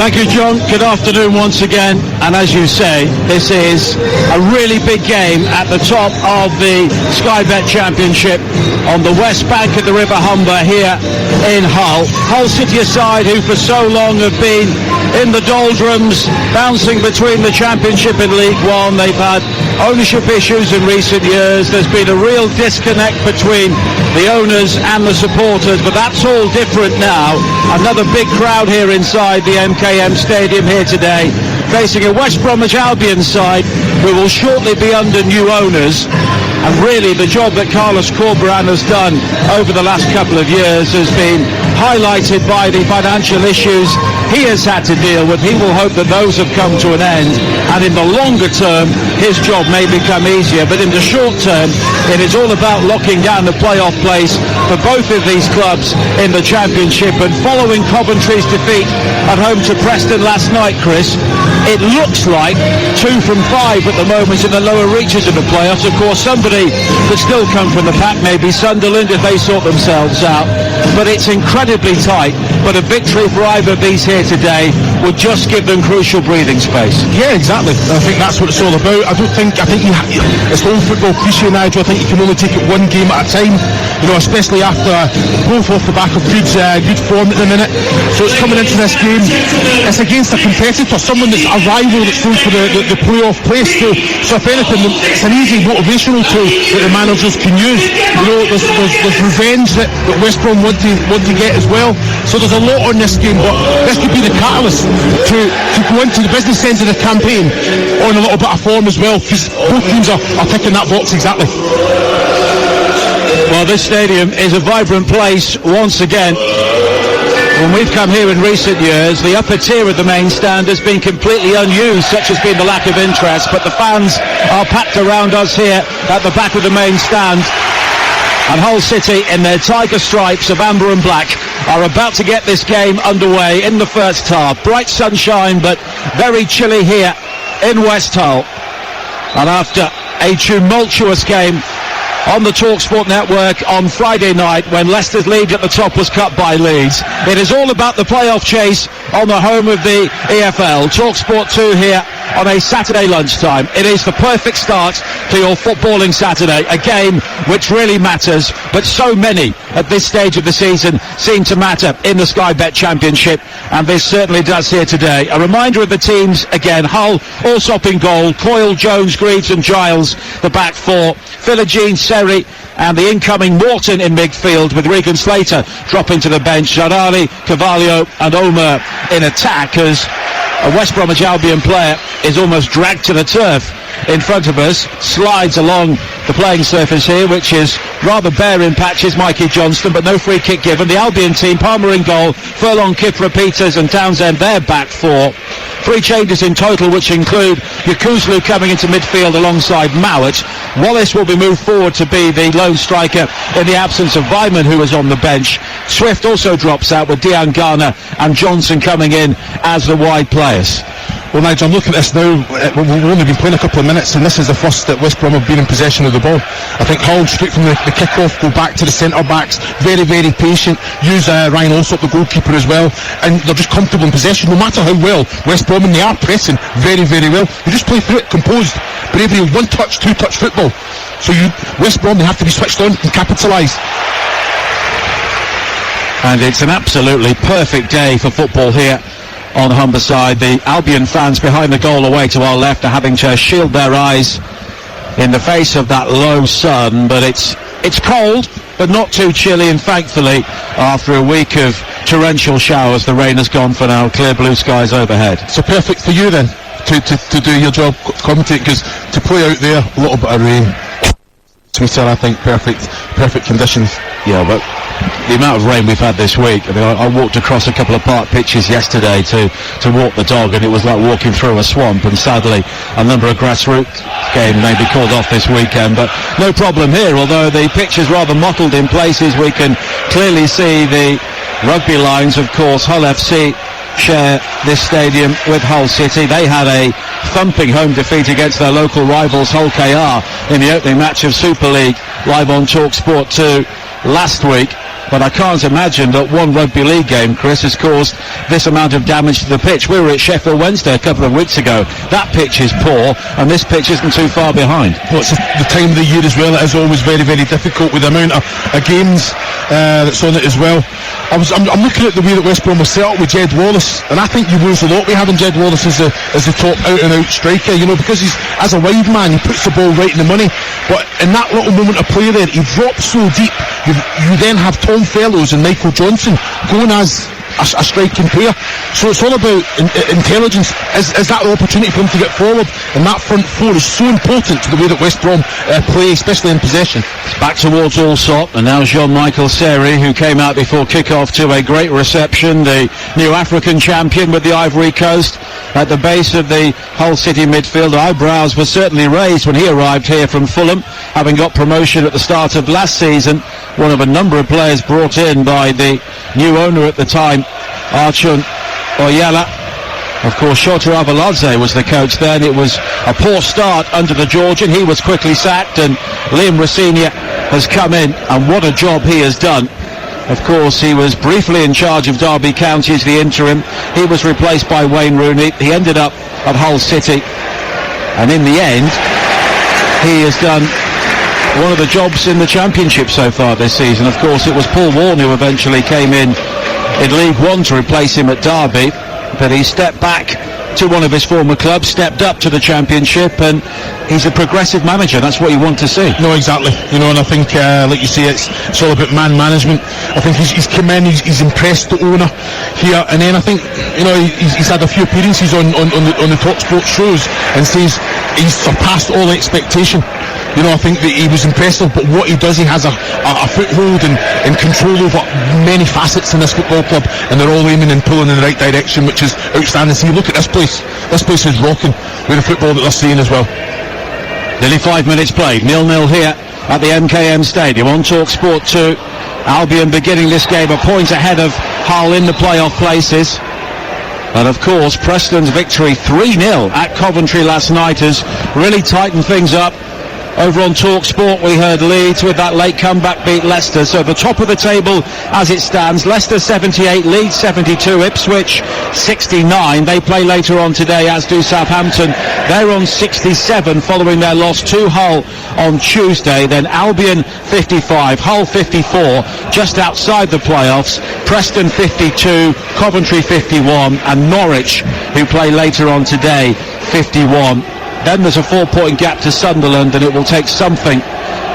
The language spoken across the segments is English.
Thank you, John. Good afternoon once again. And as you say, this is a really big game at the top of the Sky Bet Championship on the west bank of the River Humber here in Hull. Hull City side who for so long have been in the doldrums, bouncing between the Championship and League One. They've had ownership issues in recent years. There's been a real disconnect between the owners and the supporters, but that's all different now. Another big crowd here inside the MKM Stadium here today, facing a West Bromwich Albion side who will shortly be under new owners. And really the job that Carlos Corberán has done over the last couple of years has been highlighted by the financial issues he has had to deal with. He will hope that those have come to an end, and in the longer term his job may become easier, but in the short term it is all about locking down the playoff place for both of these clubs in the Championship. And following Coventry's defeat at home to Preston last night, Chris, it looks like 2 from 5 at the moment in the lower reaches of the playoffs. Of course, somebody could still come from the pack, maybe Sunderland if they sort themselves out, but it's incredibly tight. But a victory for either of these here today would just give them crucial breathing space. Yeah, exactly. I think that's what it's all about. I think it's old football cliche, Nigel. I think you can only take it one game at a time, you know, especially after both off the back of good form at the minute. So it's coming into this game, it's against a competitor, someone that's a rival that's going for the playoff place. So if anything, it's an easy motivational tool that the managers can use. You know, there's revenge that West Brom want to get as well. So there's a lot on this game, but this could be the catalyst to go into the business end of the campaign on a little bit of form as well, because both teams are ticking that box exactly. Well, this stadium is a vibrant place once again. When we've come here in recent years, the upper tier of the main stand has been completely unused, such has been the lack of interest, but the fans are packed around us here at the back of the main stand. And Hull City, in their tiger stripes of amber and black, are about to get this game underway in the first half. Bright sunshine, but very chilly here in West Hull. And after a tumultuous game on the TalkSport network on Friday night, when Leicester's lead at the top was cut by Leeds, it is all about the playoff chase on the home of the EFL. TalkSport 2 here on a Saturday lunchtime. It is the perfect start to your footballing Saturday, a game which really matters, but so many at this stage of the season seem to matter in the Sky Bet Championship, and this certainly does here today. A reminder of the teams again: Hull, Allsop in goal, Coyle, Jones, Greaves and Giles the back four, Philogene, Seri and the incoming Morton in midfield, with Regan Slater dropping to the bench, Jarari, Carvalho and Omer in attack, as a West Bromwich Albion player is almost dragged to the turf in front of us, slides along the playing surface here, which is rather bare in patches, Mikey Johnston, but no free kick given. The Albion team, Palmer in goal, Furlong, Kifra, Peters and Townsend, their back four. 3 changes in total, which include Yakuzlu coming into midfield alongside Mowat. Wallace will be moved forward to be the lone striker in the absence of Vyman, who was on the bench. Swift also drops out, with Dian Garner and Johnson coming in as the wide players. Well, Nigel, I'm looking at this now. We've only been playing a couple of minutes, and this is the first that West Brom have been in possession of the ball. I think Hull, straight from the kick-off, go back to the centre-backs, very, very patient, use Ryan Allsop, the goalkeeper, as well, and they're just comfortable in possession, no matter how well West Brom, and they are pressing very, very well. They just play through it, composed, bravery, one-touch, two-touch football. So West Brom, they have to be switched on and capitalise. And it's an absolutely perfect day for football here on Humberside. The Albion fans behind the goal away to our left are having to shield their eyes in the face of that low sun, but it's cold but not too chilly, and thankfully after a week of torrential showers the rain has gone for now. Clear blue skies overhead. So perfect for you then to do your job, commentate, because to play out there, a little bit of rain, sweeter, I think. Perfect conditions. Yeah, but the amount of rain we've had this week, I mean, I walked across a couple of park pitches yesterday to walk the dog, and it was like walking through a swamp, and sadly a number of grassroots games may be called off this weekend, but no problem here. Although the pitch is rather mottled in places, we can clearly see the rugby lines. Of course, Hull FC share this stadium with Hull City. They had a thumping home defeat against their local rivals Hull KR in the opening match of Super League, live on TalkSport 2 last week. but I can't imagine that one rugby league game, Chris, has caused this amount of damage to the pitch. We were at Sheffield Wednesday a couple of weeks ago. That pitch is poor, and this pitch isn't too far behind. Well, it's the time of the year as well. It is always very, very difficult with the amount of games that's on it as well. I'm looking at the way that West Brom was set up with Jed Wallace, and I think you lose a lot with having Jed Wallace as the top out-and-out striker, you know, because he's, as a wide man, he puts the ball right in the money. But in that little moment of play there, he drops so deep. You then have Tom Fellows and Michael Johnson going as a striking pair. So it's all about intelligence. Is that the opportunity for him to get forward? And that front four is so important to the way that West Brom play, especially in possession. Back towards Allsop, and now Jean-Michael Seri, who came out before kick-off to a great reception, the new African champion with the Ivory Coast at the base of the Hull City midfield. Eyebrows were certainly raised when he arrived here from Fulham, having got promotion at the start of last season. One of a number of players brought in by the new owner at the time, Archon Oyala. Of course, Shota Avaladze was the coach then. It was a poor start under the Georgian. He was quickly sacked, and Liam Rossignol has come in, and what a job he has done. Of course, he was briefly in charge of Derby County as the interim. He was replaced by Wayne Rooney. He ended up at Hull City, and in the end, he has done one of the jobs in the Championship so far this season. Of course, it was Paul Warne who eventually came in League One to replace him at Derby, but he stepped back to one of his former clubs, stepped up to the Championship, and he's a progressive manager. That's what you want to see. No, exactly. You know, and I think, like you say, it's all about man management. I think he's come in, he's impressed the owner here, and then I think, you know, he's had a few appearances on the Talk Sport shows, and says he's surpassed all expectation. You know, I think that he was impressive, but what he does, he has a foothold and control over many facets in this football club, and they're all aiming and pulling in the right direction, which is outstanding. See, look at this place. This place is rocking with the football that they're seeing as well. Nearly 5 minutes played, 0-0 here at the MKM Stadium on Talk Sport 2. Albion beginning this game a point ahead of Hull in the playoff places. And of course, Preston's victory 3-0 at Coventry last night has really tightened things up. Over on Talk Sport, we heard Leeds with that late comeback beat Leicester. So the top of the table as it stands, Leicester 78, Leeds 72, Ipswich 69. They play later on today, as do Southampton. They're on 67 following their loss to Hull on Tuesday. Then Albion 55, Hull 54, just outside the playoffs. Preston 52, Coventry 51, and Norwich, who play later on today, 51. Then there's a 4-point gap to Sunderland, and it will take something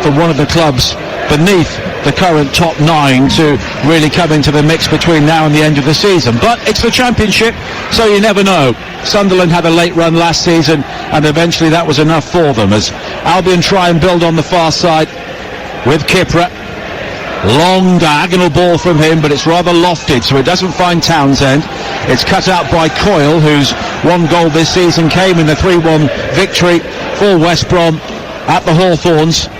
from one of the clubs beneath the current top 9 to really come into the mix between now and the end of the season. But it's the Championship, so you never know. Sunderland had a late run last season, and eventually that was enough for them, as Albion try and build on the far side with Kipra. Long diagonal ball from him, but it's rather lofted, so it doesn't find Townsend. It's cut out by Coyle, whose one goal this season came in the 3-1 victory for West Brom at the Hawthorns.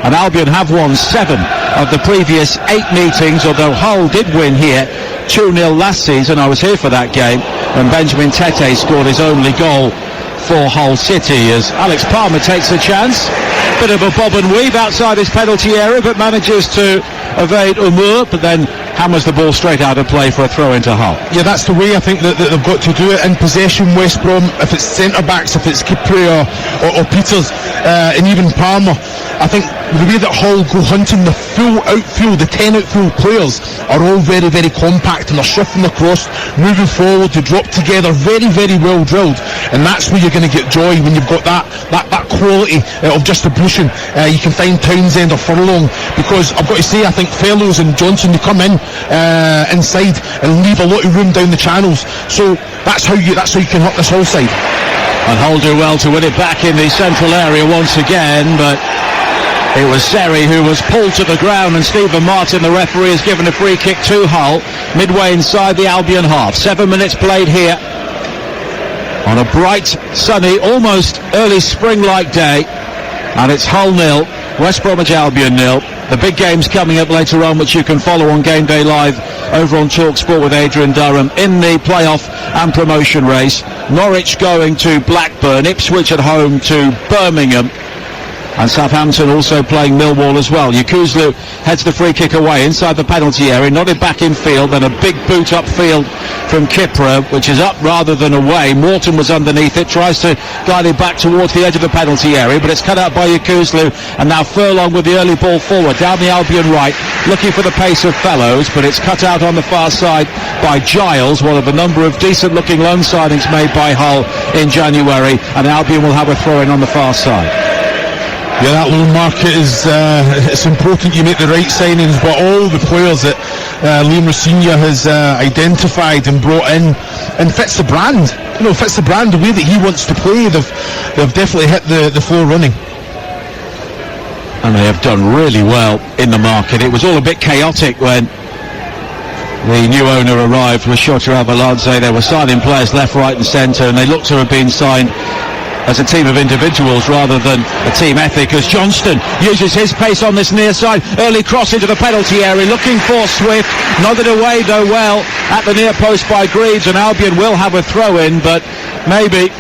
And Albion have won 7 of the previous 8 meetings, although Hull did win here 2-0 last season. I was here for that game, and Benjamin Tete scored his only goal for Hull City, as Alex Palmer takes a chance. Bit of a bob and weave outside his penalty area, but manages to evade Umur, but then hammers the ball straight out of play for a throw into Hull. Yeah, that's the way I think that they've got to do it. In possession, West Brom, if it's centre-backs, if it's Kipre or Peters, and even Palmer, I think the way that Hull go hunting the full outfield, the 10 outfield players are all very, very compact, and they're shifting across, moving forward, to drop together, very, very well drilled, and that's where you're going to get joy when you've got that quality of distribution. You can find Townsend or Furlong, because I've got to say, I think Fellows and Johnson, they come in inside and leave a lot of room down the channels, so that's how you can hurt this whole side. And Hull do well to win it back in the central area once again, but it was Seri who was pulled to the ground, and Stephen Martin, the referee, has given a free kick to Hull midway inside the Albion half. 7 minutes played here on a bright, sunny, almost early spring-like day, and it's Hull 0, West Bromwich Albion 0. The big game's coming up later on, which you can follow on Game Day Live over on Talk Sport with Adrian Durham in the playoff and promotion race. Norwich going to Blackburn, Ipswich at home to Birmingham. And Southampton also playing Millwall as well. Yukuzlu heads the free kick away inside the penalty area, nodded back in field, then a big boot upfield from Kipra, which is up rather than away. Morton was underneath it, tries to guide it back towards the edge of the penalty area, but it's cut out by Yukuzlu, and now Furlong with the early ball forward, down the Albion right, looking for the pace of Fellows, but it's cut out on the far side by Giles, one of the number of decent looking loan signings made by Hull in January, and Albion will have a throw in on the far side. Yeah, that loan market is it's important you make the right signings, but all the players that Liam Rossignol has identified and brought in and fits the brand, fits the brand, the way that he wants to play. They've definitely hit the floor running. And they have done really well in the market. It was all a bit chaotic when the new owner arrived with Shota Avalanche. They were signing players left, right and centre, and they looked to have been signed as a team of individuals rather than a team ethic, as Johnston uses his pace on this near side. Early cross into the penalty area, looking for Swift, nodded away though well at the near post by Greaves, and Albion will have a throw in, but maybe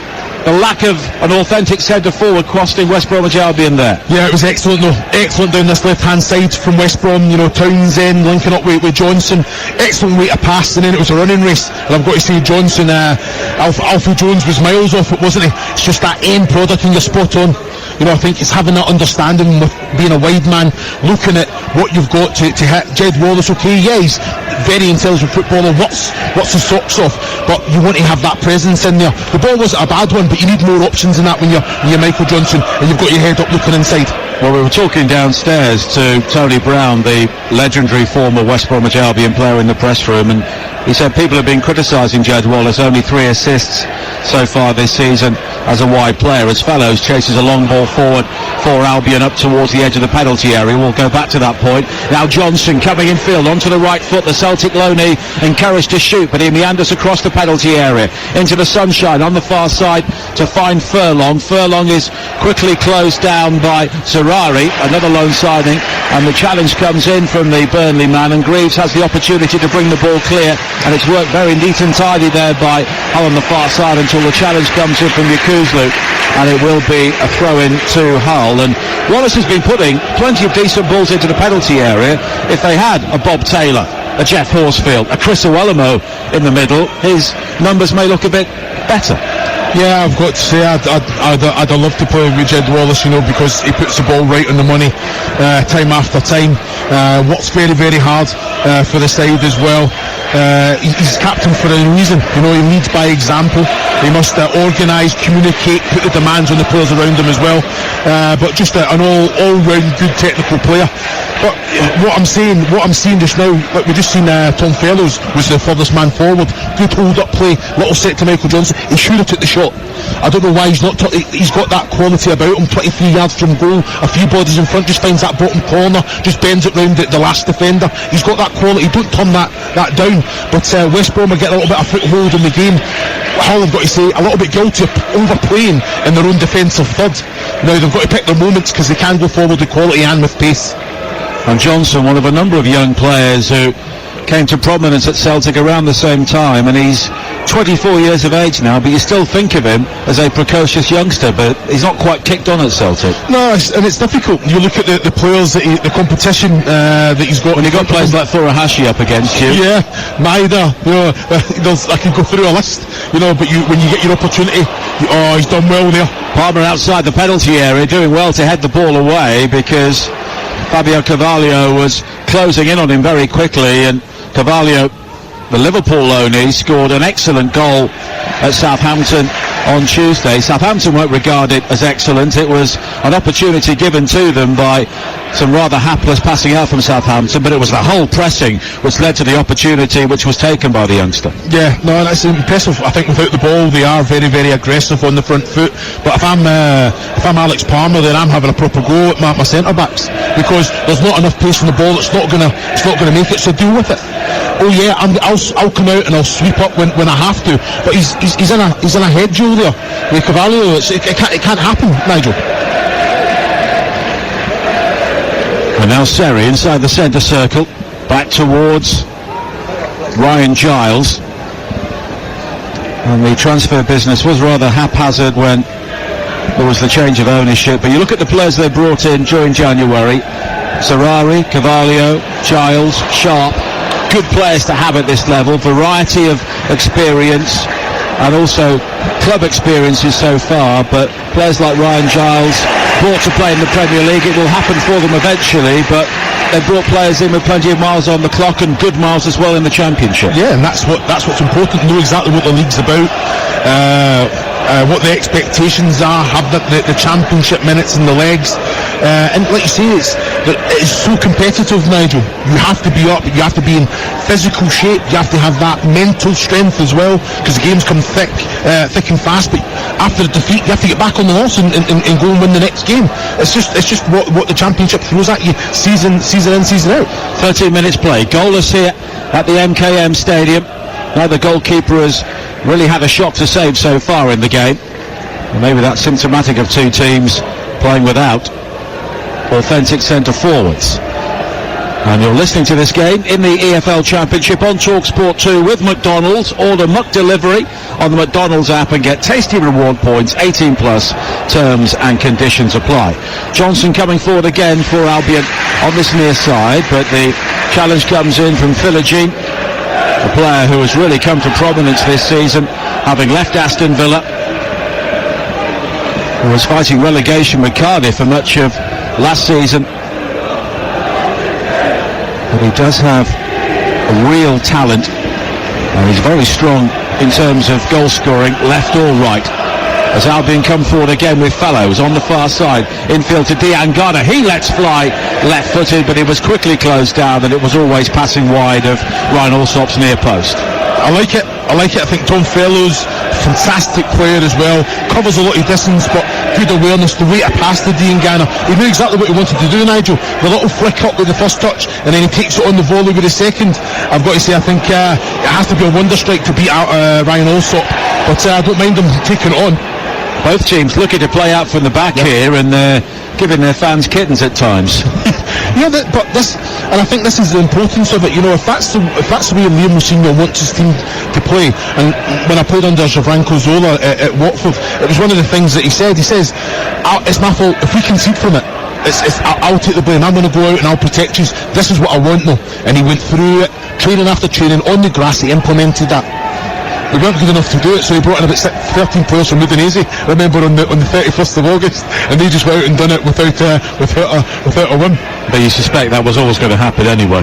the lack of an authentic centre forward costing West Bromwich Albion there. Yeah, it was excellent though. Excellent down this left hand side from West Brom, Townsend linking up with Johnson. Excellent way to pass, and then it was a running race. And I've got to say, Johnson, Alfie Jones was miles off it, wasn't he? It's just that end product, and you're spot on. I think it's having that understanding with being a wide man, looking at what you've got to hit. Jed Wallace, okay, yeah, he's very intelligent footballer, what's his socks off, but you want to have that presence in there. The ball wasn't a bad one, but you need more options than that when you're Michael Johnson and you've got your head up looking inside. Well, we were talking downstairs to Tony Brown, the legendary former West Bromwich Albion player, in the press room, and he said people have been criticising Jed Wallace, only 3 assists so far this season as a wide player, as Fellows chases a long ball forward for Albion up towards the edge of the penalty area. We'll go back to that point. Now Johnson coming in field onto the right foot, the Celtic loanee encouraged to shoot, but he meanders across the penalty area into the sunshine on the far side to find Furlong. Furlong is quickly closed down by Zerari, another loan signing, and the challenge comes in from the Burnley man, and Greaves has the opportunity to bring the ball clear, and it's worked very neat and tidy there by Hull on the far side until the challenge comes in from Yukuzlu, and it will be a throw-in to Hull. And Wallace has been putting plenty of decent balls into the penalty area. If they had a Bob Taylor, a Jeff Horsfield, a Chris Owellamo in the middle, his numbers may look a bit better. Yeah, I've got to say I'd love to play with Jed Wallace, because he puts the ball right on the money time after time. Works very, very hard for the side as well. He's captain for a reason. He leads by example. He must organise, communicate, put the demands on the players around him as well. But just an all-round good technical player. But what I'm seeing just now, like we just seen Tom Fellows was the furthest man forward. Good hold-up play, little set to Michael Johnson. He should have took the shot. I don't know why he's not. He's got that quality about him. 23 yards from goal, a few bodies in front, just finds that bottom corner, just bends it round the last defender. He's got that quality. Don't turn that down. But West Brom are getting a little bit of foothold in the game. Hull have got to say a little bit guilty of overplaying in their own defensive third. Now they've got to pick their moments because they can go forward with quality and with pace. And Johnson, one of a number of young players who came to prominence at Celtic around the same time, and he's 24 years of age now, but you still think of him as a precocious youngster, but he's not quite kicked on at Celtic. No, and it's difficult. You look at the players, the competition that he's got. When you got players like Furuhashi up against you. Yeah, Maida, I can go through a list, but when you get your opportunity, he's done well there. Palmer outside the penalty area, doing well to head the ball away, because Fabio Carvalho was closing in on him very quickly, and Carvalho, the Liverpool loanee, scored an excellent goal at Southampton on Tuesday. Southampton won't regard it as excellent. It was an opportunity given to them by some rather hapless passing out from Southampton, but it was the whole pressing which led to the opportunity which was taken by the youngster. Yeah, no, that's impressive. I think without the ball they are very, very aggressive on the front foot, but if I'm Alex Palmer, then I'm having a proper go at my centre backs, because there's not enough pace on the ball. It's not gonna make it, so deal with it. Oh yeah, I'll come out and I'll sweep up when I have to, but he's in a head duel there with Carvalho. It can't happen, Nigel. And now Seri inside the centre circle, back towards Ryan Giles. And the transfer business was rather haphazard when there was the change of ownership. But you look at the players they brought in during January: Sarari, Carvalho, Giles, Sharp. Good players to have at this level. Variety of experience, and also club experiences so far. But players like Ryan Giles, brought to play in the Premier League. It will happen for them eventually, but they've brought players in with plenty of miles on the clock, and good miles as well in the Championship. Yeah, and that's what's important. Know exactly what the league's about, what the expectations are, have the Championship minutes in the legs, and like you say, it's so competitive, Nigel. You have to be up, you have to be in physical shape, you have to have that mental strength as well, because the games come thick and fast. But after the defeat, you have to get back on the horse and go and win the next game. It's just what the Championship throws at you, season in, season out. 13 minutes play, goalless here at the MKM Stadium. Now the goalkeeper has really had a shot to save so far in the game. Well, maybe that's symptomatic of two teams playing without authentic centre forwards. And you're listening to this game in the EFL Championship on TalkSport 2 with McDonald's. Order McDelivery on the McDonald's app and get tasty reward points. 18 plus, terms and conditions apply. Johnson coming forward again for Albion on this near side, but the challenge comes in from Philogene, a player who has really come to prominence this season, having left Aston Villa, who was fighting relegation with Cardiff for much of last season. But he does have a real talent, and he's very strong in terms of goal scoring, left or right. As Albion come forward again with Fellows on the far side, infield to Diangana. He lets fly left-footed, but it was quickly closed down, and it was always passing wide of Ryan Allsop's near post. I like it. I think Tom Fellows, fantastic player as well, covers a lot of distance, but good awareness, the way to pass to Diangana. He knew exactly what he wanted to do, Nigel. The little flick up with the first touch, and then he takes it on the volley with the second. I've got to say, I think it has to be a wonder strike to beat out Ryan Allsop, but I don't mind him taking it on. Both teams looking to play out from the back here, and giving their fans kittens at times. Yeah, but this, and I think this is the importance of it. You know, if that's the way Liam Rossini wants his team to play. And when I played under Gianfranco Zola at Watford, it was one of the things that he said. He says, "It's my fault if we concede from it. I'll take the blame. I'm going to go out and I'll protect you. This is what I want now." And he went through it, training after training on the grass. He implemented that. We weren't good enough to do it, so he brought in about 13 players from Udinese, remember, on the 31st of August, and they just went out and done it without a win. But you suspect that was always going to happen anyway.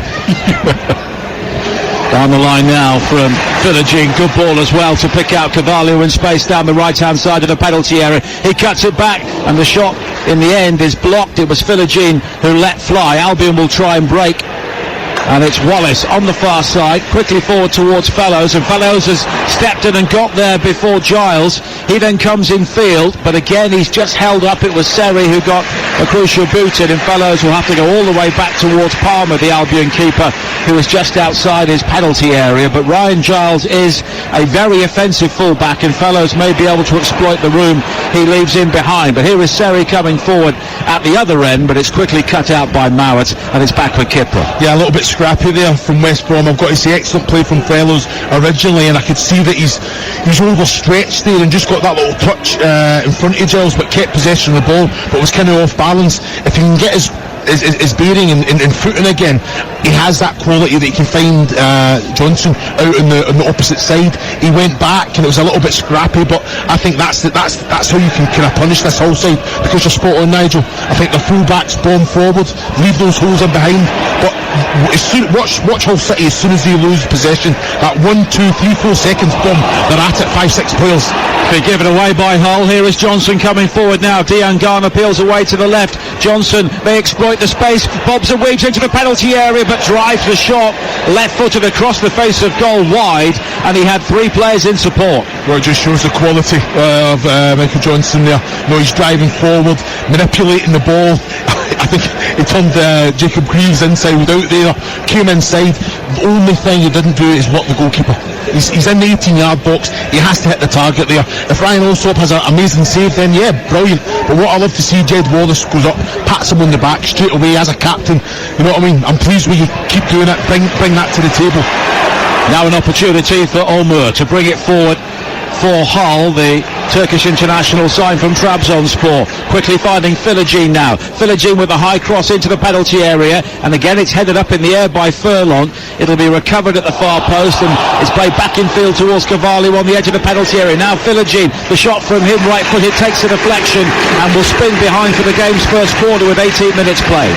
Down the line now from Philogene, good ball as well to pick out Carvalho in space down the right-hand side of the penalty area. He cuts it back, and the shot in the end is blocked. It was Philogene who let fly. Albion will try and break. And it's Wallace on the far side, quickly forward towards Fellows, and Fellows has stepped in and got there before Giles. He then comes in field, but again he's just held up. It was Seri who got a crucial boot in, and Fellows will have to go all the way back towards Palmer, the Albion keeper, who is just outside his penalty area. But Ryan Giles is a very offensive fullback, and Fellows may be able to exploit the room he leaves in behind. But here is Seri coming forward at the other end, but it's quickly cut out by Mowat, and it's back with Kipra. Yeah, a little bit scrappy there from West Brom. I've got to say, excellent play from Fellows originally, and I could see that he's overstretched there and just got that little touch in front of Giles, but kept possession of the ball, but was kind of off balance. If he can get his bearing and footing again, he has that quality that he can find Johnson out on the opposite side. He went back and it was a little bit scrappy, but I think that's how you can kind of punish this whole side, because you're spot on, Nigel. I think the full-backs bomb forward, leave those holes in behind, but watch Hull City as soon as they lose possession, that 1, 2, 3, 4 seconds bomb, they're at it. 5-6 players. Been given away by Hull. Here is Johnson coming forward now. Diangana peels away to the left. Johnson may exploit the space, bobs and weaves into the penalty area, but drives the shot left-footed across the face of goal wide, and he had 3 players in support. Well, it just shows the quality of Michael Johnson there. You know, he's driving forward, manipulating the ball. I think he turned Jacob Greaves inside out there, came inside. The only thing he didn't do is block the goalkeeper. He's in the 18-yard box. He has to hit the target there. If Ryan Allsop has an amazing save, then yeah, brilliant. But what I love to see, Jed Wallace goes up, pats him on the back straight away as a captain. You know what I mean? I'm pleased with you. Keep doing it. Bring that to the table. Now an opportunity for Olmur to bring it forward for Hull. The Turkish international signed from Trabzonspor. Quickly finding Filogene now. Filogene with a high cross into the penalty area, and again it's headed up in the air by Furlong. It'll be recovered at the far post, and it's played back in field towards Carvalho on the edge of the penalty area. Now Filogene, the shot from him, right foot, it takes a deflection and will spin behind for the game's first quarter with 18 minutes played.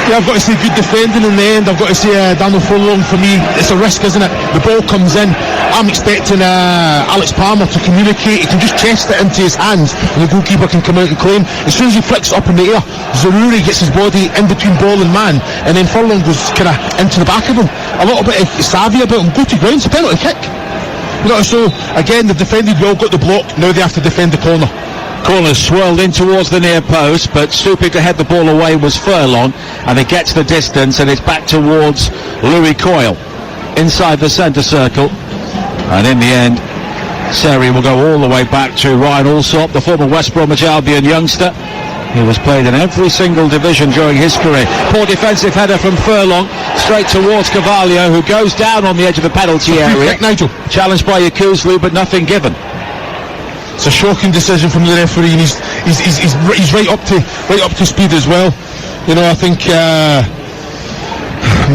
Yeah, I've got to say good defending in the end. I've got to say Daniel Furlong, for me, it's a risk, isn't it? The ball comes in. I'm expecting Alex Palmer to communicate. He can just chest it into his hands and the goalkeeper can come out and claim. As soon as he flicks it up in the air, Zaroury gets his body in between ball and man, and then Furlong goes kind of into the back of him. A little bit of savvy about him. Go to ground, it's a penalty kick. You know, so again, they've defended well, got the block. Now they have to defend the corner. Corner swirled in towards the near post, but stooping to head the ball away was Furlong, and it gets the distance, and it's back towards Louis Coyle inside the centre circle, and in the end Seri will go all the way back to Ryan Allsop, the former West Bromwich Albion youngster. He was played in every single division during his career. Poor defensive header from Furlong, straight towards Carvalho, who goes down on the edge of the penalty area. Kick, Nigel. Challenged by Yakuzlu, but nothing given. It's a shocking decision from the referee, and he's right up to speed as well. You know, I think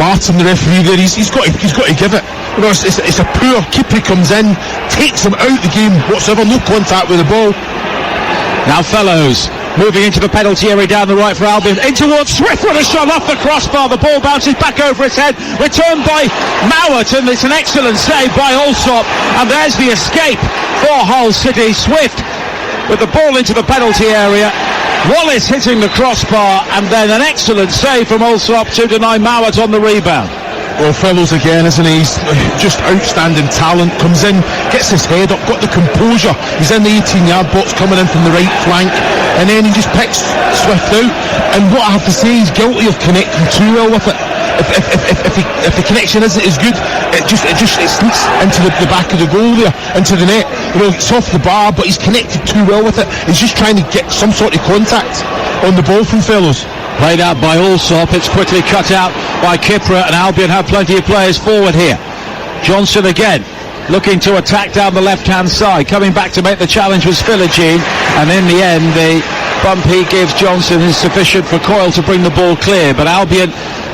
Martin, the referee there, he's got to give it. You know, it's a poor keeper. He comes in, takes him out the game whatsoever, no contact with the ball. Now Fellows moving into the penalty area down the right for Albion, in towards Swift with a shot off the crossbar. The ball bounces back over his head, returned by Mowat, and it's an excellent save by Allsop, and there's the escape for Hull City. Swift with the ball into the penalty area, Wallace hitting the crossbar, and then an excellent save from Allsop to deny Mowat on the rebound. Well, Fellows again, isn't he? He's just outstanding talent. Comes in, gets his head up, got the composure. He's in the 18-yard box coming in from the right flank, and then he just picks Swift out. And what I have to say, he's guilty of connecting too well with it. If the connection isn't as good, it sneaks into the back of the goal there, into the net. You know, it's off the bar, but he's connected too well with it. He's just trying to get some sort of contact on the ball from Fellows. Played out by Allsop, it's quickly cut out by Kipra, and Albion have plenty of players forward here. Johnson again, looking to attack down the left-hand side. Coming back to make the challenge was Filogene, and in the end, the bump he gives Johnson is sufficient for Coyle to bring the ball clear, but Albion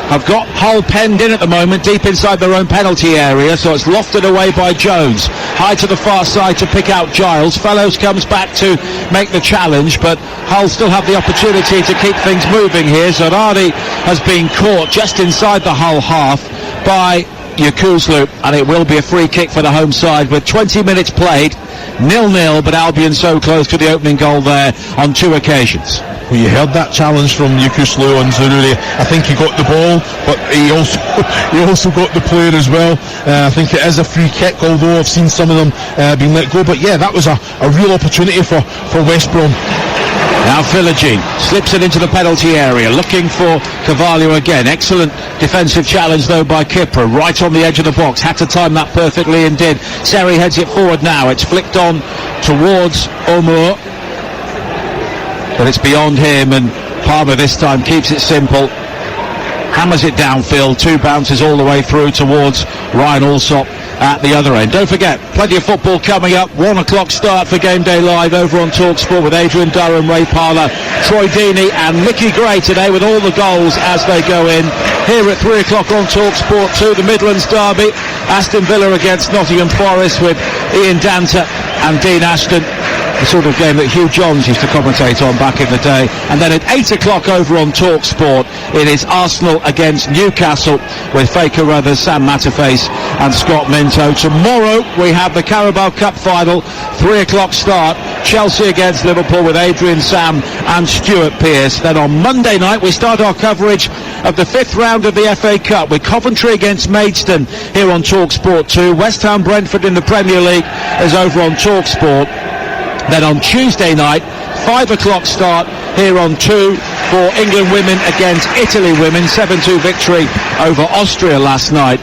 have got Hull penned in at the moment, deep inside their own penalty area, so it's lofted away by Jones. High to the far side to pick out Giles. Fellows comes back to make the challenge, but Hull still have the opportunity to keep things moving here. Zorari has been caught just inside the Hull half by Yakuzlu, and it will be a free kick for the home side with 20 minutes played, 0-0, but Albion so close to the opening goal there on two occasions. Well, you heard that challenge from Yakuzlu on Zaroury. I think he got the ball, but he also got the player as well. I think it is a free kick, although I've seen some of them being let go. But yeah, that was a real opportunity for West Brom. Now Filogene slips it into the penalty area, looking for Carvalho again. Excellent defensive challenge though by Kipra, right on the edge of the box. Had to time that perfectly and did. Seri heads it forward now. It's flicked on towards Omur, but it's beyond him, and Palmer this time keeps it simple. Hammers it downfield, two bounces all the way through towards Ryan Allsop at the other end. Don't forget, plenty of football coming up. 1 o'clock start for Game Day Live over on TalkSport with Adrian Durham, Ray Parlour, Troy Deeney and Mickey Gray today with all the goals as they go in. Here at 3 o'clock on TalkSport 2, the Midlands Derby, Aston Villa against Nottingham Forest with Ian Danter and Dean Ashton. The sort of game that Hugh Johns used to commentate on back in the day. And then at 8 o'clock over on TalkSport, it is Arsenal against Newcastle with Faye Carruthers, Sam Matterface and Scott Minto. Tomorrow we have the Carabao Cup final, 3 o'clock start, Chelsea against Liverpool with Adrian Sam and Stuart Pearce. Then on Monday night we start our coverage of the 5th round of the FA Cup with Coventry against Maidstone here on TalkSport 2. West Ham Brentford in the Premier League is over on TalkSport. Then on Tuesday night, 5 o'clock start here on 2 for England women against Italy women. 7-2 victory over Austria last night.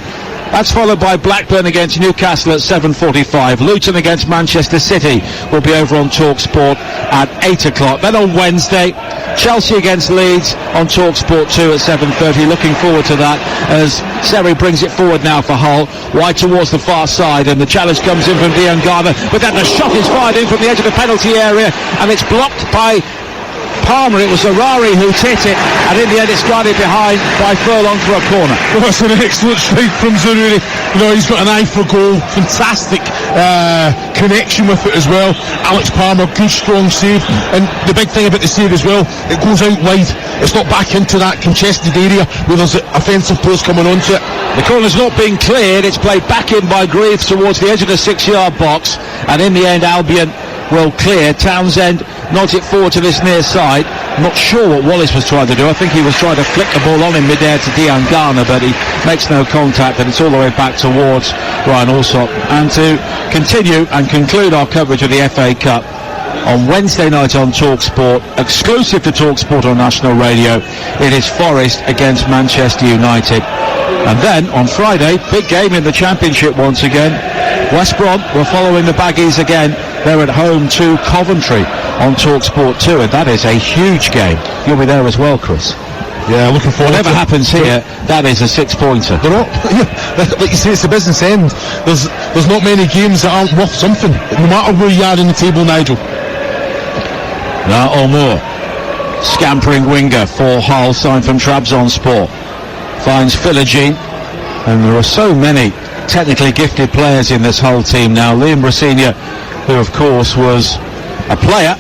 That's followed by Blackburn against Newcastle at 7:45. Luton against Manchester City will be over on TalkSport at 8 o'clock. Then on Wednesday, Chelsea against Leeds on TalkSport 2 at 7:30. Looking forward to that as Seri brings it forward now for Hull, wide towards the far side, and the challenge comes in from Diangana, but then the shot is fired in from the edge of the penalty area, and it's blocked by Palmer. It was Zarari who hit it, and in the end it's guarded behind by Furlong for a corner. Well, it's an excellent strike from Zaruri. You know, he's got an eye for goal. Fantastic connection with it as well. Alex Palmer, good strong save, and the big thing about the save as well, it goes out wide. It's not back into that congested area where there's offensive players coming onto it. The corner's not been cleared. It's played back in by Greaves towards the edge of the 6-yard box, and in the end Albion will clear. Townsend nods it forward to this near side. Not sure what Wallace was trying to do. I think he was trying to flick the ball on in mid-air to Diangana, but he makes no contact, and it's all the way back towards Ryan Alsop. And to continue and conclude our coverage of the FA Cup on Wednesday night on TalkSport, exclusive to TalkSport on national radio, it is Forest against Manchester United. And then on Friday, big game in the Championship once again. West Brom were following the Baggies again. They're at home to Coventry on TalkSport 2, and that is a huge game. You'll be there as well, Chris. Yeah, looking forward. Whatever happens here, that is a 6-pointer. They're not, like you say, it's the business end. There's not many games that aren't worth something, no matter where you are in the table, Nigel. Now O'Moore, scampering winger for Hull, signed from Trabzonspor, finds Philogene, and there are so many technically gifted players in this Hull team now. Liam Rosenior, who of course was a player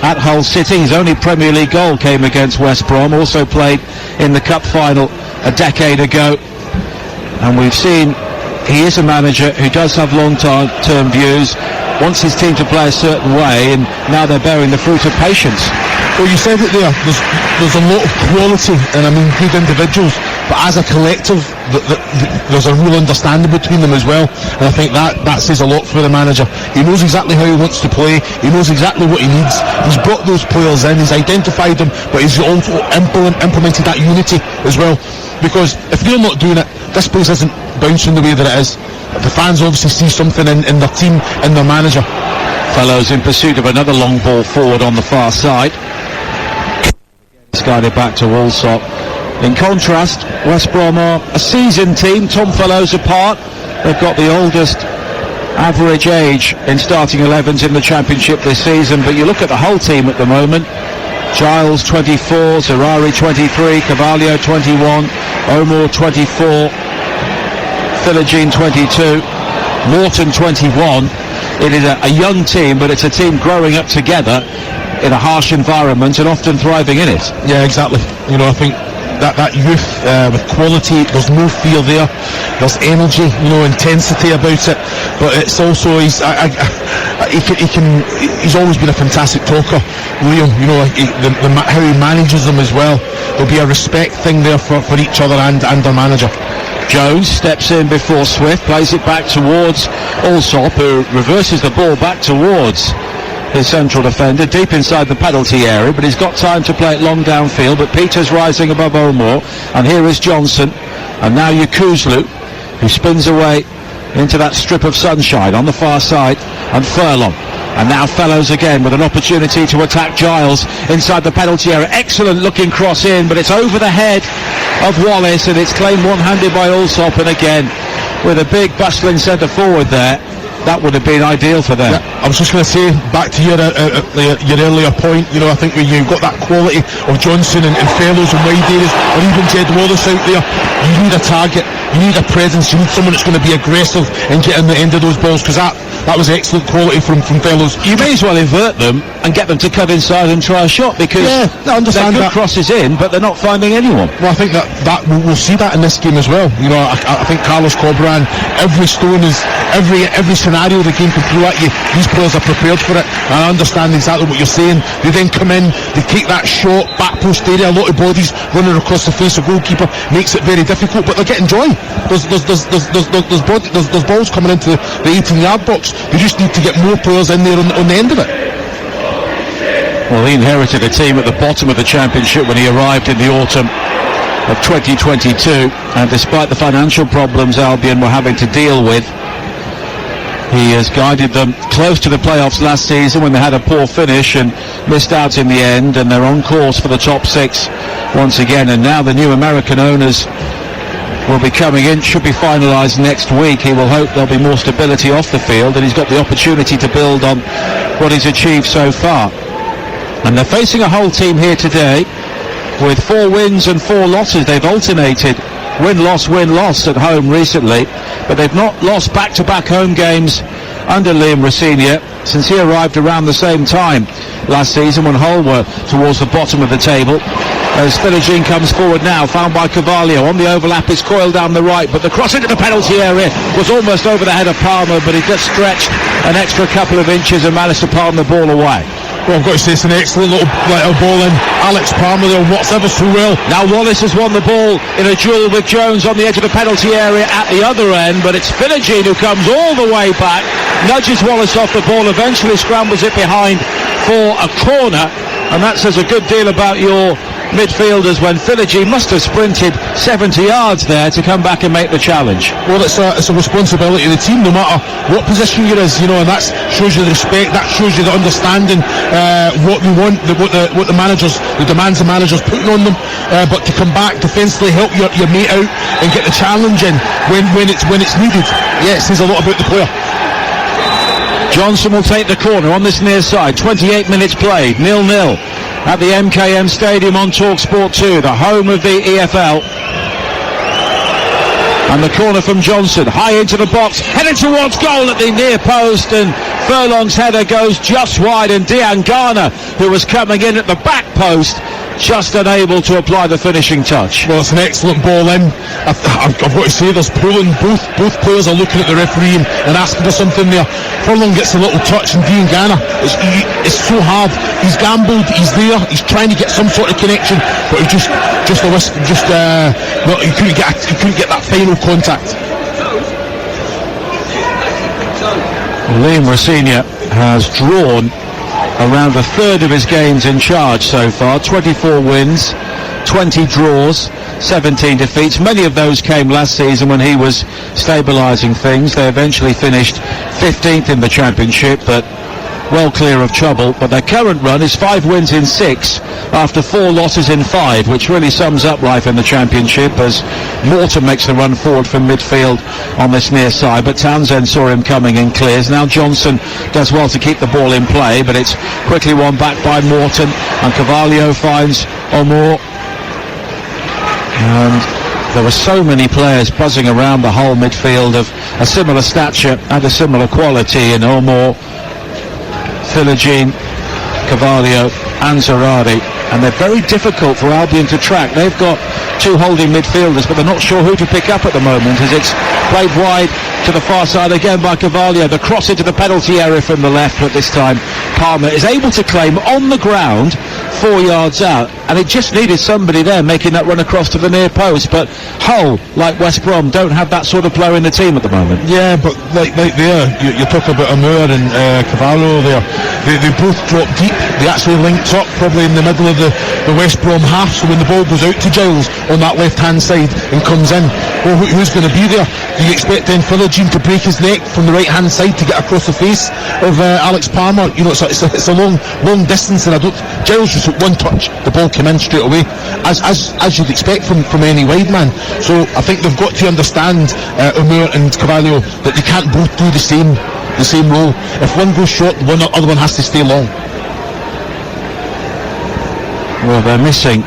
at Hull City, his only Premier League goal came against West Brom, also played in the Cup final a decade ago, and we've seen he is a manager who does have long-term views, wants his team to play a certain way, and now they're bearing the fruit of patience. Well, you said it there, there's a lot of quality, and I mean good individuals, but as a collective there's a real understanding between them as well, and I think that says a lot for the manager. He knows exactly how he wants to play, he knows exactly what he needs, he's brought those players in, he's identified them, but he's also implemented that unity as well, because if they're not doing it, this place isn't bouncing the way that it is. The fans obviously see something in their team, in their manager. Fellows in pursuit of another long ball forward on the far side. It's guided back to Walsall. In contrast, West Brom are a seasoned team, Tom Fellows apart. They've got the oldest average age in starting 11s in the Championship this season, but you look at the whole team at the moment. Giles 24, Zarari 23, Carvalho 21, O'Moore 24, Philogene 22, Morton 21. It is a young team, but it's a team growing up together in a harsh environment and often thriving in it. Yeah, exactly. You know, I think that youth with quality, there's no fear there, there's energy, you know, intensity about it, but it's also he's always been a fantastic talker, Liam. You know, how he manages them as well. There'll be a respect thing there for each other and their manager. Jones steps in before Swift, plays it back towards Alsop, who reverses the ball back towards his central defender, deep inside the penalty area, but he's got time to play it long downfield. But Peters rising above O'Moore, and here is Johnson, and now Yakuzlu, who spins away into that strip of sunshine on the far side, and Furlong. And now Fellows again with an opportunity to attack Giles inside the penalty area. Excellent looking cross in, but it's over the head of Wallace, and it's claimed one-handed by Alsop, and again with a big bustling centre forward there, that would have been ideal for them. Yeah, I was just going to say, back to your earlier point, you know, I think when you've got that quality of Johnson and Fellows and wide areas, or even Jed Wallace out there, you need a target, you need a presence, you need someone that's going to be aggressive and get in the end of those balls, because that was excellent quality from Fellows. You may as well invert them and get them to cut inside and try a shot, because I understand they're good crosses in, but they're not finding anyone. Well, I think that we'll see that in this game as well. You know, I think Carlos Corberán, every stone is every scenario the game can throw at you, these players are prepared for it. I understand exactly what you're saying. They then come in, they take that shot, back post area, a lot of bodies running across the face of goalkeeper, makes it very difficult, but they're getting joy. There's balls coming into the 18-yard box. They just need to get more players in there on the end of it. Well, he inherited a team at the bottom of the Championship when he arrived in the autumn of 2022, and despite the financial problems Albion were having to deal with, he has guided them close to the playoffs last season when they had a poor finish and missed out in the end, and they're on course for the top 6 once again. And now the new American owners will be coming in, should be finalised next week. He will hope there'll be more stability off the field, and he's got the opportunity to build on what he's achieved so far. And they're facing a whole team here today with 4 wins and 4 losses. They've alternated win-loss at home recently, but they've not lost back-to-back home games under Liam Rosenior since he arrived around the same time last season when Hull were towards the bottom of the table. As Philogene comes forward now, found by Carvalho. On the overlap is coiled down the right, but the cross into the penalty area was almost over the head of Palmer, but he just stretched an extra couple of inches and managed to palm the ball away. Well, I've got to say it's an excellent little ball in. Alex Palmer there works ever so well. Now Wallace has won the ball in a duel with Jones on the edge of the penalty area at the other end, but it's Philogene who comes all the way back, nudges Wallace off the ball, eventually scrambles it behind for a corner, and that says a good deal about your midfielders when Philogene must have sprinted 70 yards there to come back and make the challenge. Well, it's a responsibility of the team, no matter what position you're in, and that shows you the respect, that shows you the understanding, what we want, what the managers, the demands the managers putting on them, but to come back defensively, help your mate out and get the challenge in when it's needed. Yeah, it says a lot about the player. Johnson will take the corner on this near side. 28 minutes played, 0-0 at the MKM Stadium on TalkSport 2, the home of the EFL. And the corner from Johnson, high into the box, headed towards goal at the near post, and Furlong's header goes just wide, and Diangana, who was coming in at the back post, just unable to apply the finishing touch. Well, it's an excellent ball in. I've got to say, there's pulling. Both players are looking at the referee and asking for something there. Furlong gets a little touch, and Diangana, it's so hard. He's gambled, he's there, he's trying to get some sort of connection, but he couldn't get that final contact. Liam Rosenior has drawn around a third of his games in charge so far. 24 wins, 20 draws, 17 defeats. Many of those came last season when he was stabilising things. They eventually finished 15th in the championship, but well clear of trouble. But their current run is 5 wins in 6 after 4 losses in 5, which really sums up life in the championship, as Morton makes the run forward from midfield on this near side, but Townsend saw him coming and clears. Now Johnson does well to keep the ball in play, but it's quickly won back by Morton, and Carvalho finds Omor. And there were so many players buzzing around the whole midfield of a similar stature and a similar quality in Omor, Philogene, Carvalho and Zerari, and they're very difficult for Albion to track. They've got 2 holding midfielders, but they're not sure who to pick up at the moment, as it's played wide to the far side again by Carvalho. The cross into the penalty area from the left, but this time Palmer is able to claim on the ground 4 yards out, and it just needed somebody there making that run across to the near post. But Hull, like West Brom, don't have that sort of player in the team at the moment. Yeah, but like there, you're talking about Amur and Carvalho there. They both dropped deep. They actually linked up probably in the middle of the West Brom half, so when the ball goes out to Giles on that left-hand side and comes in, well, who's going to be there? Do you expect then Philogene to break his neck from the right-hand side to get across the face of Alex Palmer? It's a long distance, and Giles just took one touch, the ball came in straight away, as you'd expect from any wide man. So I think they've got to understand, Umur and Carvalho, that they can't both do the same role. If one goes short, the other one has to stay long. Well, they're missing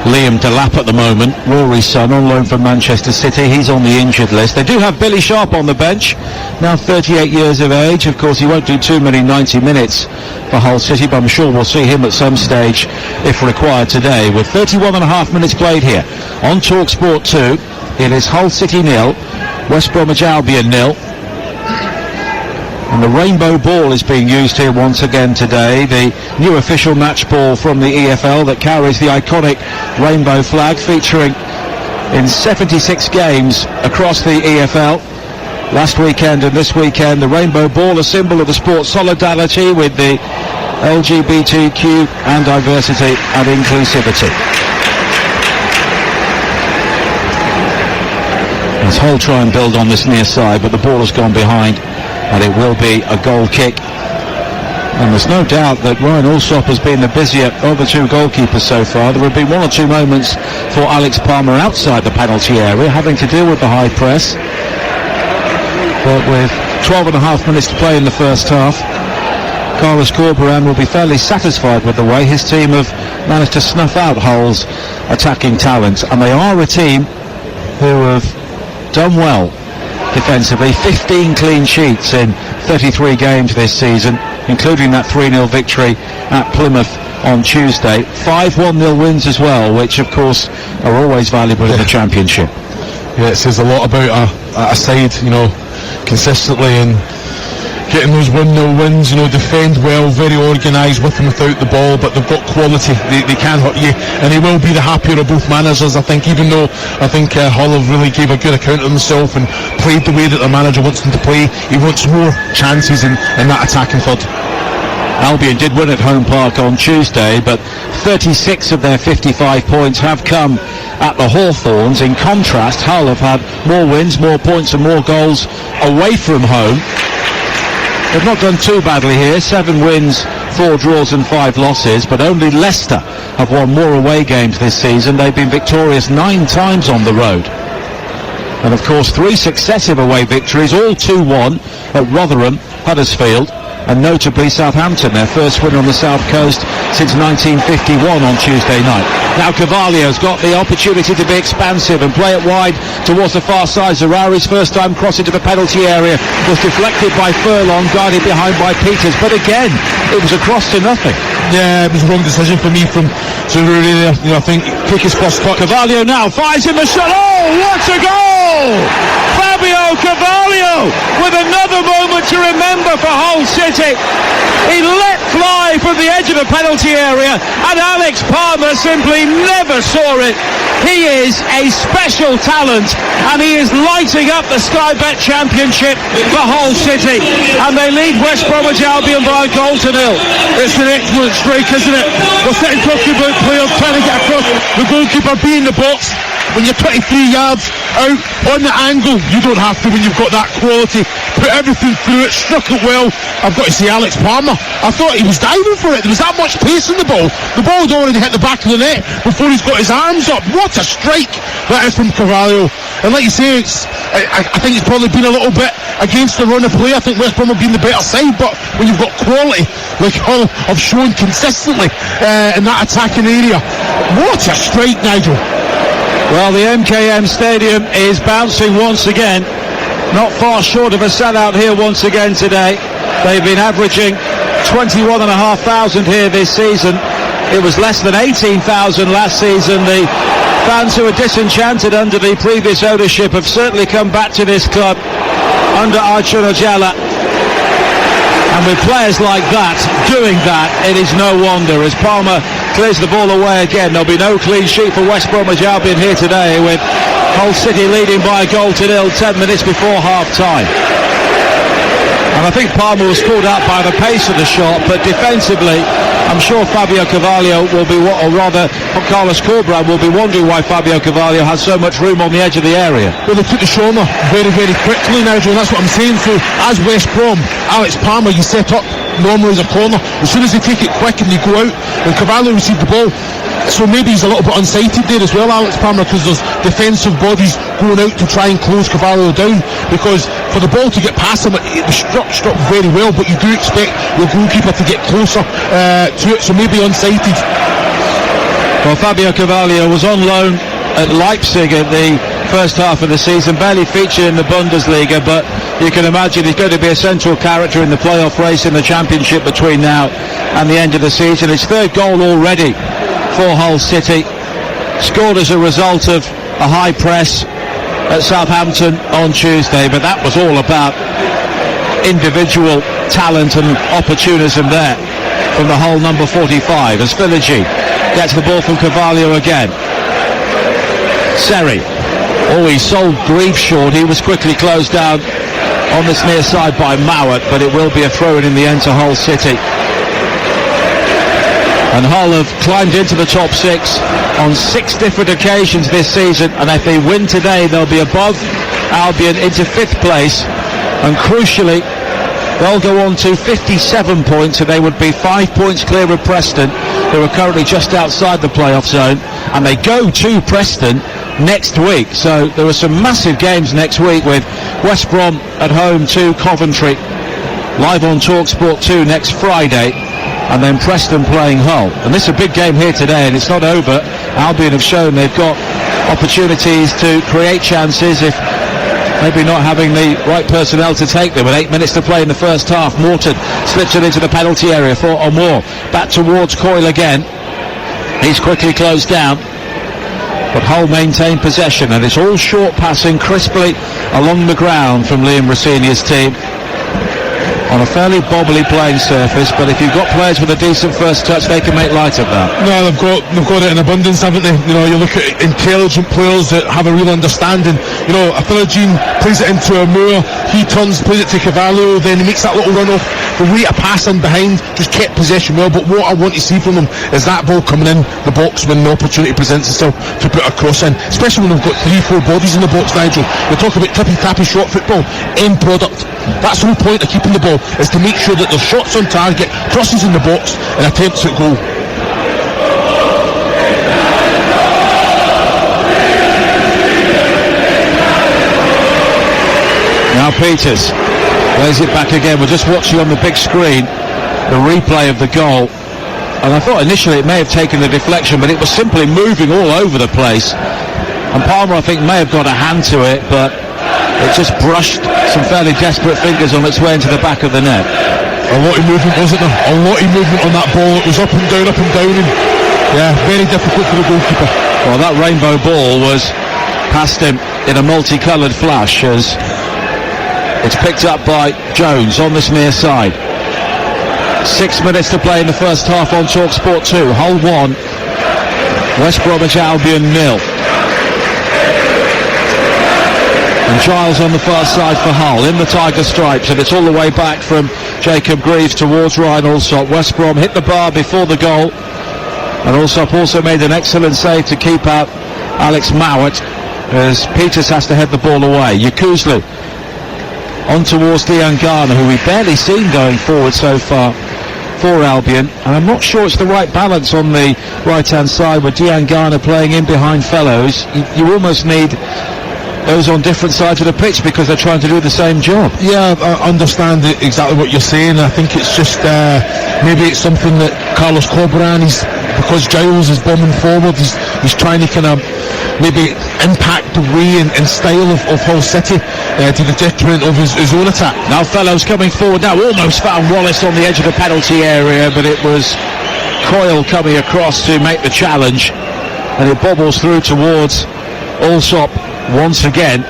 Liam Delap at the moment, Rory's son, on loan from Manchester City. He's on the injured list. They do have Billy Sharp on the bench, now 38 years of age. Of course, he won't do too many 90 minutes for Hull City, but I'm sure we'll see him at some stage if required today. With 31.5 minutes played here on TalkSport 2, it is Hull City 0, West Bromwich Albion 0. And the rainbow ball is being used here once again today, the new official match ball from the EFL that carries the iconic rainbow flag, featuring in 76 games across the EFL. Last weekend and this weekend, the rainbow ball, a symbol of the sport's solidarity with the LGBTQ and diversity and inclusivity. As Hull try and build on this near side, but the ball has gone behind, and it will be a goal kick. And there's no doubt that Ryan Alsop has been the busier of the two goalkeepers so far. There have been one or two moments for Alex Palmer outside the penalty area, having to deal with the high press. But with 12 and a half minutes to play in the first half, Carlos Corberán will be fairly satisfied with the way his team have managed to snuff out Hull's attacking talent. And they are a team who have done well defensively. 15 clean sheets in 33 games this season, including that 3-0 victory at Plymouth on Tuesday. 5 1-0 wins as well, which of course are always valuable in the Championship. Yeah, it says a lot about a side, you know, consistently and getting those 1-0 wins, you know, defend well, very organised with and without the ball, but they've got quality, they can hurt you, and they will be the happier of both managers, I think, even though I think Hull have really gave a good account of themselves and played the way that their manager wants them to play. He wants more chances in that attacking third. Albion did win at Home Park on Tuesday, but 36 of their 55 points have come at the Hawthorns. In contrast, Hull have had more wins, more points and more goals away from home. They've not done too badly here, 7 wins, 4 draws and 5 losses, but only Leicester have won more away games this season. They've been victorious 9 times on the road. And of course 3 successive away victories, all 2-1 at Rotherham, Huddersfield and notably Southampton, their first win on the South Coast since 1951 on Tuesday night. Now Carvalho's got the opportunity to be expansive and play it wide towards the far side. Zaroury's first time cross into the penalty area was deflected by Furlong, guarded behind by Peters, but again it was a cross to nothing. Yeah, it was a wrong decision for me from Zaroury there. You know, I think kick his first touch. Carvalho now fires in the shot. Oh, what a goal! Fabio Carvalho with another moment to remember for Hull City. He let fly from the edge of the penalty area and Alex Palmer simply never saw it. He is a special talent and he is lighting up the Sky Bet Championship for Hull City, and they lead West Bromwich Albion by a goal to 0. It's an excellent strike, isn't it? We're sitting talking about players trying to get across, the goalkeeper being in the box. When you're 23 yards out on the angle, you don't have to when you've got that quality. Put everything through it, struck it well. I've got to say Alex Palmer, I thought he was diving for it. There was that much pace in the ball. The ball had already hit the back of the net before he's got his arms up. What a strike that is from Carvalho. And like you say, I think it's probably been a little bit against the run of play. I think West Brom have been the better side, but when you've got quality like Hull have shown consistently in that attacking area, what a strike, Nigel. Well, the MKM Stadium is bouncing once again. Not far short of a sellout here once again today. They've been averaging 21,500 here this season. It was less than 18,000 last season. The fans who were disenchanted under the previous ownership have certainly come back to this club under Archon Ojala. And with players like that doing that, it is no wonder as Palmer clears the ball away again. There'll be no clean sheet for West Bromwich Albion here today, with Hull City leading by a goal to 0 10 minutes before half time. And I think Palmer was called out by the pace of the shot, but defensively I'm sure Fabio Carvalho will be, or rather Carlos Corberán will be wondering why Fabio Carvalho has so much room on the edge of the area. Well, they took the shoulder very, very quickly, Nigel, and that's what I'm saying. So as West Brom, Alex Palmer, you set up normally as a corner. As soon as they take it quick and they go out, and Carvalho received the ball, so maybe he's a little bit unsighted there as well, Alex Palmer, because there's defensive bodies going out to try and close Carvalho down, because for the ball to get past him, it was struck very well, but you do expect your goalkeeper to get closer to it, so maybe unsighted. Well, Fabio Carvalho was on loan at Leipzig in the first half of the season, barely featured in the Bundesliga, but you can imagine he's going to be a central character in the playoff race in the Championship between now and the end of the season. His third goal already for Hull City, scored as a result of a high press at Southampton on Tuesday, but that was all about individual talent and opportunism there from the Hull number 45 as Philigi gets the ball from Carvalho again. Seri, he sold Grieve short. He was quickly closed down on this near side by Mowat, but it will be a throw-in in the end to Hull City. And Hull have climbed into the top 6 on 6 different occasions this season, and if they win today they'll be above Albion into 5th place, and crucially they'll go on to 57 points, and they would be 5 points clear of Preston, who are currently just outside the playoff zone, and they go to Preston next week. So there are some massive games next week, with West Brom at home to Coventry, live on TalkSport 2 next Friday, and then Preston playing Hull. And this is a big game here today, and it's not over. Albion have shown they've got opportunities to create chances, if maybe not having the right personnel to take them. With 8 minutes to play in the first half, Morton slips it into the penalty area for O'Moore. Back towards Coyle again. He's quickly closed down, but Hull maintain possession, and it's all short passing crisply along the ground from Liam Rossini's team on a fairly bobbly playing surface. But if you've got players with a decent first touch, they can make light of that. No, they've got it in abundance, haven't they? You know, you look at intelligent players that have a real understanding. You know, a Philogene plays it into O'Moore, he plays it to Cavallo, then he makes that little run off. The rate of pass in behind just kept possession well. But what I want to see from them is that ball coming in the box when the opportunity presents itself to put a cross in, especially when they've got 3-4 bodies in the box, Nigel. We talk about tippy-tappy shot football, end product. That's the whole point of keeping the ball, is to make sure that there's shots on target, crosses in the box, and attempts at goal. Now Peters plays it back again. We're just watching on the big screen the replay of the goal, and I thought initially it may have taken the deflection, but it was simply moving all over the place, and Palmer, I think, may have got a hand to it, but it just brushed some fairly desperate fingers on its way into the back of the net. A lot of movement, wasn't there? A lot of movement on that ball. It was up and down, and yeah, very difficult for the goalkeeper. Well, that rainbow ball was past him in a multicoloured flash, as it's picked up by Jones on this near side. 6 minutes to play in the first half on TalkSport 2. Hull 1, West Bromwich Albion 0. And Giles on the far side for Hull, in the Tiger stripes, and it's all the way back from Jacob Greaves towards Ryan Alsop. West Brom hit the bar before the goal, and Alsop also made an excellent save to keep out Alex Mowat, as Peters has to head the ball away. Yukuzlu on towards Diangana, who we've barely seen going forward so far for Albion, and I'm not sure it's the right balance on the right hand side with Diangana playing in behind Fellows. You almost need those on different sides of the pitch, because they're trying to do the same job. Yeah, I understand exactly what you're saying. I think it's just maybe it's something that Carlos Corberán, because Giles is bombing forward, he's trying to kind of maybe impact the way and style of Hull City to the detriment of his own attack. Now Fellows coming forward now, almost found Wallace on the edge of the penalty area, but it was Coyle coming across to make the challenge, and it bobbles through towards Alsop once again.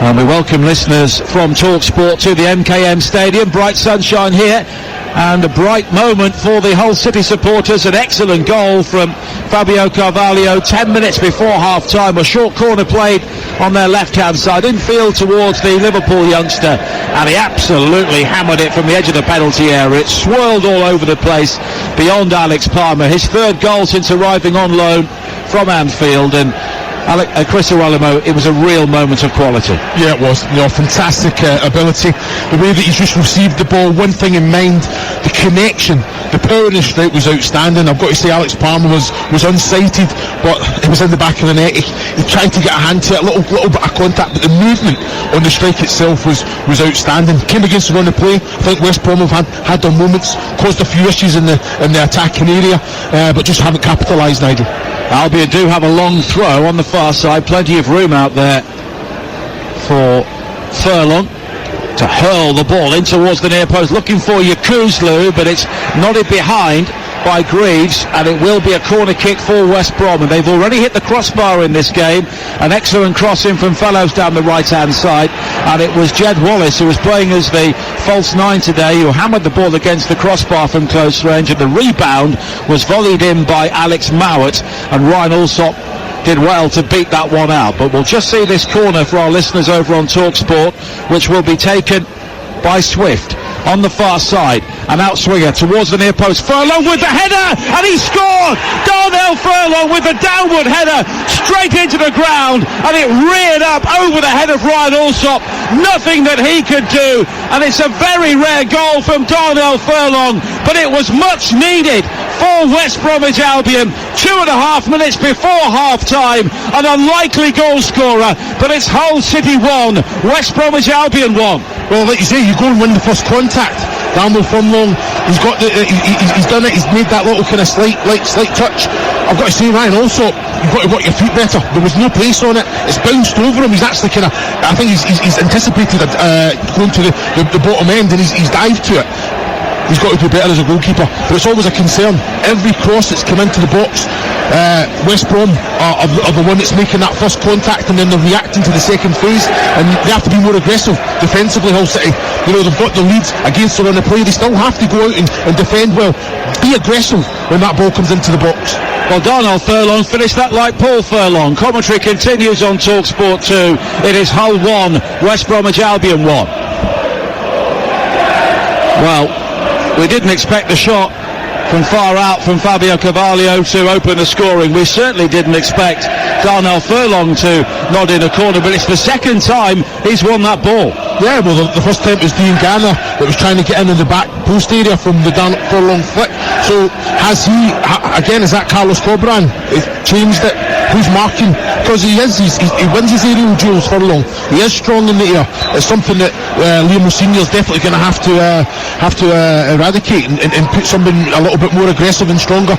And we welcome listeners from TalkSport to the MKM Stadium. Bright sunshine here, and a bright moment for the Hull City supporters. An excellent goal from Fabio Carvalho 10 minutes before half time. A short corner played on their left hand side, infield towards the Liverpool youngster, and he absolutely hammered it from the edge of the penalty area. It swirled all over the place beyond Alex Palmer. His third goal since arriving on loan from Anfield, and Chris Arolimo, it was a real moment of quality. Yeah, it was. You know, fantastic ability. The way that he's just received the ball, one thing in mind, the connection, the power in his strike was outstanding. I've got to say, Alex Palmer was unsighted, but it was in the back of the net. He tried to get a hand to it, a little bit of contact, but the movement on the strike itself was outstanding. Came against the run of play. I think West Brom have had their moments, caused a few issues in the attacking area, but just haven't capitalised, Nigel. Albion do have a long throw on the far side, plenty of room out there for Furlong to hurl the ball in towards the near post, looking for Yukuzlu, but it's nodded behind by Greaves, and it will be a corner kick for West Brom, and they've already hit the crossbar in this game. An excellent cross in from Fellows down the right hand side, and it was Jed Wallace, who was playing as the false nine today, who hammered the ball against the crossbar from close range, and the rebound was volleyed in by Alex Mowat, and Ryan Alsop did well to beat that one out. But we'll just see this corner for our listeners over on TalkSport, which will be taken by Swift on the far side. An outswinger towards the near post. Furlong with the header, and he scored! Darnell Furlong with the downward header straight into the ground, and it reared up over the head of Ryan Alsop. Nothing that he could do, and it's a very rare goal from Darnell Furlong, but it was much needed for West Bromwich Albion. 2.5 minutes before half-time. An unlikely goal scorer, but it's Hull City 1, West Bromwich Albion 1. Well, like you say, you go and win the first contact. Darnell Furlong, he's got he's done it. He's made that little kind of slight touch. I've got to say, Ryan, also you've got to got your feet better. There was no pace on it. It's bounced over him. He's actually kind of, I think he's anticipated going to the bottom end, and he's dived to it. He's got to do better as a goalkeeper, but it's always a concern. Every cross that's come into the box, West Brom are the one that's making that first contact, and then they're reacting to the second phase, and they have to be more aggressive defensively. Hull City, you know, they've got the lead against the run of play. They still have to go out and defend well. Be aggressive when that ball comes into the box. Well, Darnell Furlong finished that like Paul Furlong. Commentary continues on TalkSport 2. It is Hull 1, West Bromwich Albion 1. Well, we didn't expect the shot from far out from Fabio Carvalho to open the scoring. We certainly didn't expect Darnell Furlong to nod in a corner, but it's the second time he's won that ball. Yeah, well, the first time it was Dean Garner that was trying to get in the back post area from the Darnell Furlong flick. So has he, again, is that Carlos Cobran changed it? Who's marking? Because he wins his aerial duels, Furlong. He is strong in the air. It's something that Liam O'Senior's definitely going to have to eradicate and put something a little bit more aggressive and stronger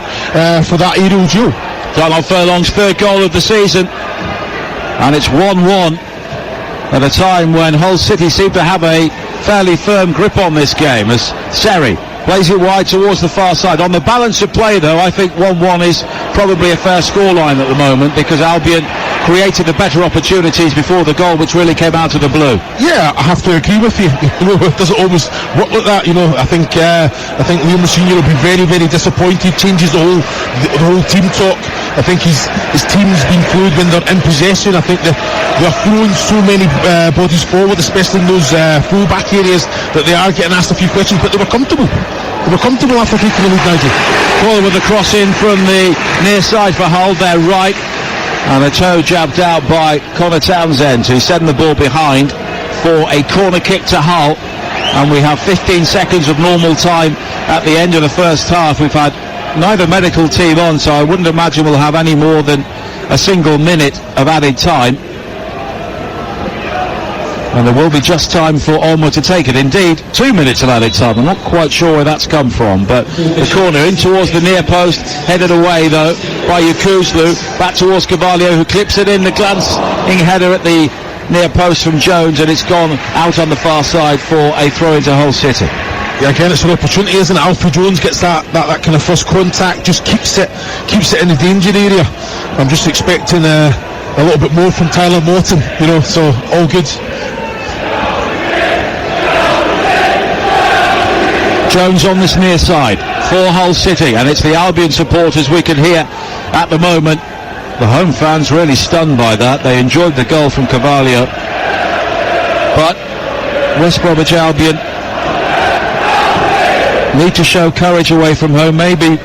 for that aerial duel. Darnell Furlong's third goal of the season, and it's 1-1 at a time when Hull City seem to have a fairly firm grip on this game, as Seri plays it wide towards the far side. On the balance of play, though, I think 1-1 is probably a fair scoreline at the moment, because Albion created the better opportunities before the goal, which really came out of the blue. Yeah, I have to agree with you. You know, it doesn't always work like that. You know, I think Liam Senior will be very, very disappointed. Changes the whole team talk. I think his team's been fluid when they're in possession. I think they're throwing so many bodies forward, especially in those full-back areas, that they are getting asked a few questions, but they were comfortable. They were comfortable after taking the lead, Nigel. Well, with the cross in from the near side for Hull, they're right. And a toe jabbed out by Connor Townsend, who's sending the ball behind for a corner kick to Hull. And we have 15 seconds of normal time at the end of the first half. We've had neither medical team on, so I wouldn't imagine we'll have any more than a single minute of added time. And there will be just time for Olmo to take it. Indeed, 2 minutes of added time. I'm not quite sure where that's come from, but the corner in towards the near post, headed away though by Yukuzlu, back towards Carvalho, who clips it in, the glancing header at the near post from Jones, and it's gone out on the far side for a throw into Hull City. Yeah, again, it's an opportunity, isn't it? Alfie Jones gets that kind of first contact, just keeps it in the danger area. I'm just expecting a little bit more from Tyler Morton, you know, so all good. Jones on this near side for Hull City, and it's the Albion supporters we can hear at the moment. The home fans really stunned by that. They enjoyed the goal from Carvalho, but West Bromwich Albion need to show courage away from home, maybe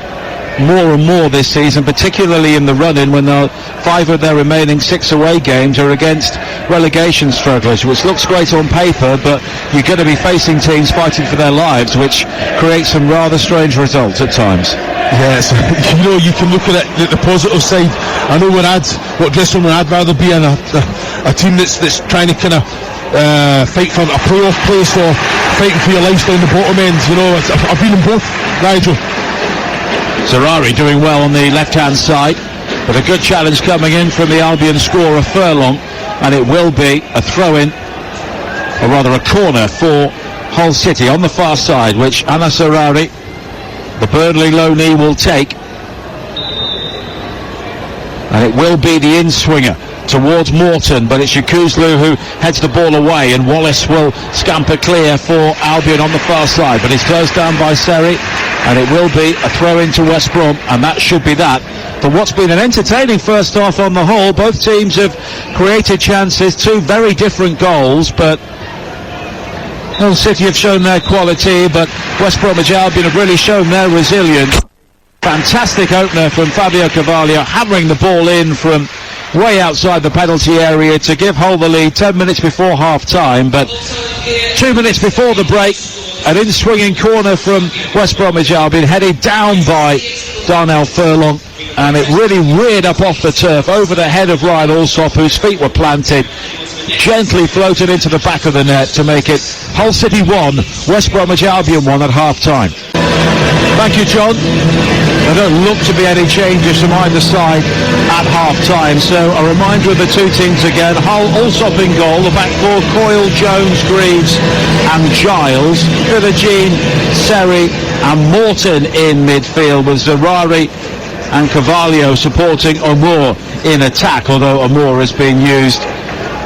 more and more this season, particularly in the run-in, when 5 of their remaining 6 away games are against relegation strugglers, which looks great on paper, but you're going to be facing teams fighting for their lives, which creates some rather strange results at times. Yes, you know, you can look at it, the positive side. I know what dressing room I'd rather be in, a team that's trying to kind of fight for a playoff place, or fighting for your life down the bottom end. You know, I've been in both, Nigel. Zerari doing well on the left-hand side, but a good challenge coming in from the Albion scorer Furlong, and it will be a throw-in, or rather a corner for Hull City on the far side, which Anas Zerari, the Burnley low knee, will take, and it will be the in-swinger towards Morton, but it's Yukuzlu who heads the ball away, and Wallace will scamper clear for Albion on the far side, but it's closed down by Seri, and it will be a throw into West Brom, and that should be that for what's been an entertaining first half on the whole. Both teams have created chances, 2 very different goals, but Hull City have shown their quality, but West Bromwich Albion have really shown their resilience. Fantastic opener from Fabio Carvalho, hammering the ball in from way outside the penalty area to give Hull the lead 10 minutes before half-time, but 2 minutes before the break, an in-swinging corner from West Bromwich Albion, headed down by Darnell Furlong, and it really reared up off the turf over the head of Ryan Alsop, whose feet were planted, gently floated into the back of the net to make it Hull City 1, West Bromwich Albion 1 at half-time. Thank you, John. There don't look to be any changes from either side at half-time, so a reminder of the two teams again. Hull, Alsop in goal, the back four, Coyle, Jones, Greaves and Giles. Philogene, Seri and Morton in midfield, with Zerari and Carvalho supporting Amor in attack, although Amor is being used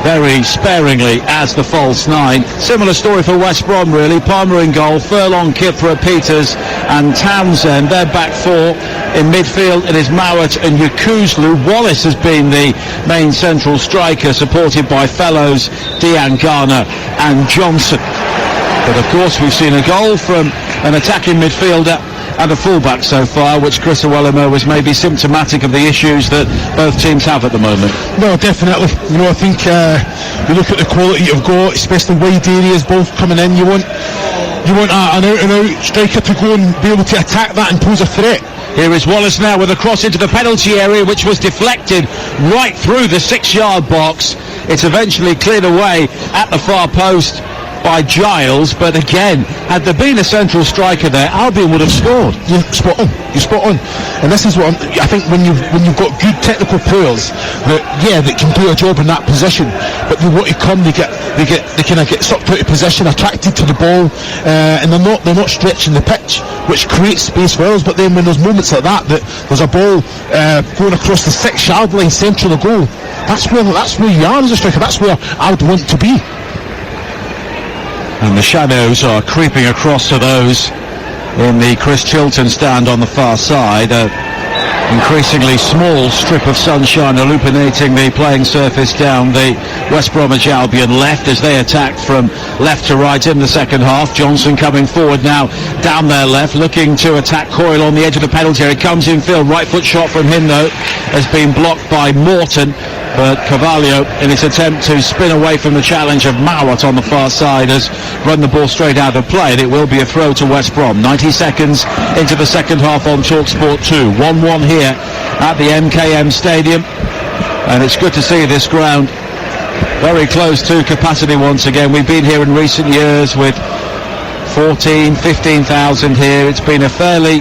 very sparingly as the false nine. Similar story for West Brom, really. Palmer in goal, Furlong, Kipra, Peters and Townsend. Their back four. In midfield it is Mowat and Yakuzlu. Wallace has been the main central striker, supported by Fellows, Dean Garner and Johnson. But of course we've seen a goal from an attacking midfielder and a fullback so far, which Chris Awelimo was maybe symptomatic of the issues that both teams have at the moment. No, definitely. You know, I think you look at the quality you've got, especially wide areas, both coming in. You want an out-and-out striker to go and be able to attack that and pose a threat. Here is Wallace now with a cross into the penalty area, which was deflected right through the 6-yard box. It's eventually cleared away at the far post by Giles, but again, had there been a central striker there, Albion would have scored. You're spot on. And this is what I think, when you've got good technical players that can do a job in that position, but they want to come, they kind of get sucked out of position, attracted to the ball, and they're not stretching the pitch, which creates space for us. But then when there's moments like that there's a ball going across the 6-yard line, central of the goal, that's where you are as a striker. That's where I would want to be. And the shadows are creeping across to those in the Chris Chilton stand on the far side. Increasingly small strip of sunshine illuminating the playing surface down the West Bromwich Albion left as they attack from left to right in the second half. Johnson coming forward now down their left, looking to attack Coyle on the edge of the penalty area. Comes in field, right foot shot from him though has been blocked by Morton, but Carvalho, in his attempt to spin away from the challenge of Mowat on the far side, has run the ball straight out of play, and it will be a throw to West Brom. 90 seconds into the second half on TalkSport 2. 1-1 here at the MKM Stadium, and it's good to see this ground very close to capacity once again. We've been here in recent years with 14, 15,000 here. It's been a fairly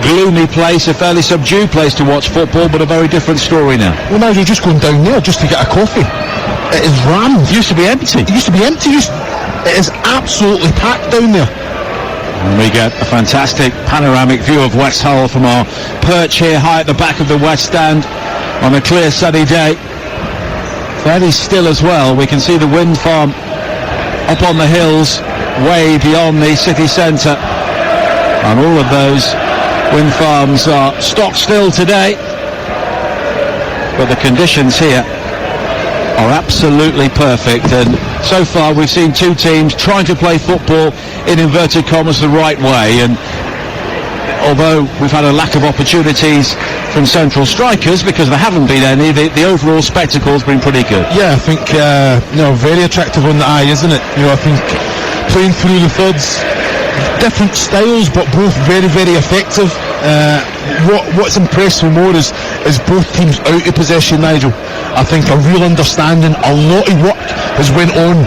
gloomy place, a fairly subdued place to watch football, but a very different story now. Well, now you're just going down there just to get a coffee. It is rammed. It used to be empty. It is absolutely packed down there. And we get a fantastic panoramic view of West Hull from our perch here high at the back of the West Stand on a clear sunny day. Fairly still as well. We can see the wind farm up on the hills way beyond the city centre, and all of those wind farms are stock still today, but the conditions here are absolutely perfect. And so far we've seen two teams trying to play football in inverted commas the right way, and although we've had a lack of opportunities from central strikers because there haven't been any, the overall spectacle's been pretty good. Yeah, I think very attractive on the eye, isn't it? I think playing through the thirds, different styles but both very, very effective. What's impressed me more is both teams out of possession, Nigel. I think a real understanding, a lot of work has went on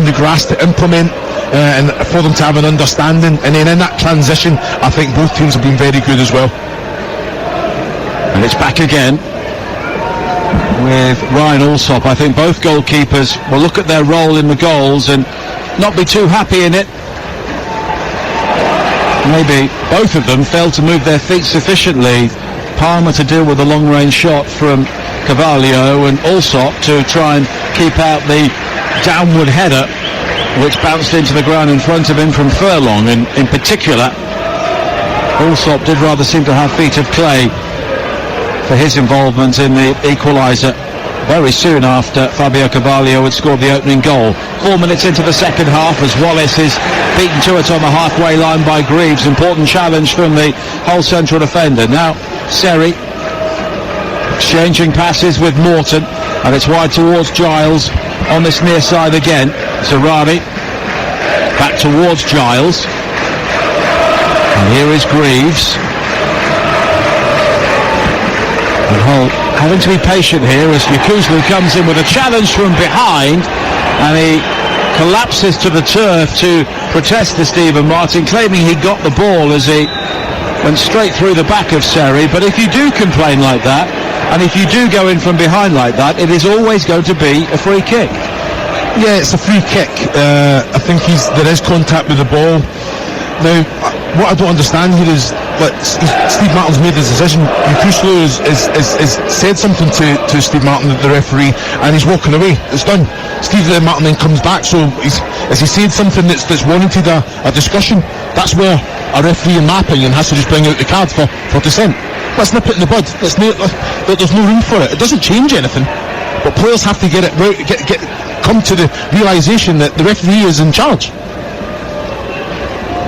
the grass to implement and for them to have an understanding, and then in that transition I think both teams have been very good as well. And it's back again with Ryan Alsop. I think both goalkeepers will look at their role in the goals and not be too happy in it. Maybe both of them failed to move their feet sufficiently. Palmer to deal with a long-range shot from Carvalho, and Alsop to try and keep out the downward header which bounced into the ground in front of him from Furlong. And in particular, Alsop did rather seem to have feet of clay for his involvement in the equaliser very soon after Fabio Carvalho had scored the opening goal. 4 minutes into the second half as Wallace is beaten to it on the halfway line by Greaves. Important challenge from the Hull central defender. Now Seri exchanging passes with Morton, and it's wide towards Giles on this near side again. Zerari back towards Giles, and here is Greaves. And Hull having to be patient here as Yokozlu comes in with a challenge from behind, and he collapses to the turf to protest to Stephen Martin, claiming he got the ball as he went straight through the back of Seri. But if you do complain like that, and if you do go in from behind like that, it is always going to be a free kick. Yeah, it's a free kick. I think there is contact with the ball. Now, what I don't understand here is that Steve Martin's made his decision. Yokozlu has said something to Steve Martin, the referee, and he's walking away. It's done. Steve Martin then comes back, so has he said something that's warranted a discussion? That's where a referee, in my opinion, has to just bring out the card for dissent. Let's nip it in the bud. There's no room for it. It doesn't change anything, but players have to come to the realisation that the referee is in charge.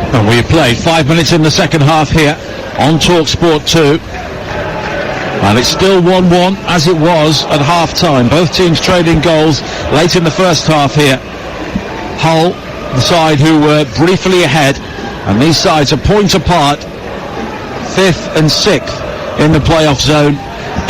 And we played 5 minutes in the second half here on TalkSport 2, and it's still 1-1 as it was at half time. Both teams trading goals late in the first half here. Hull, the side who were briefly ahead, and these sides are point apart, 5th and 6th in the playoff zone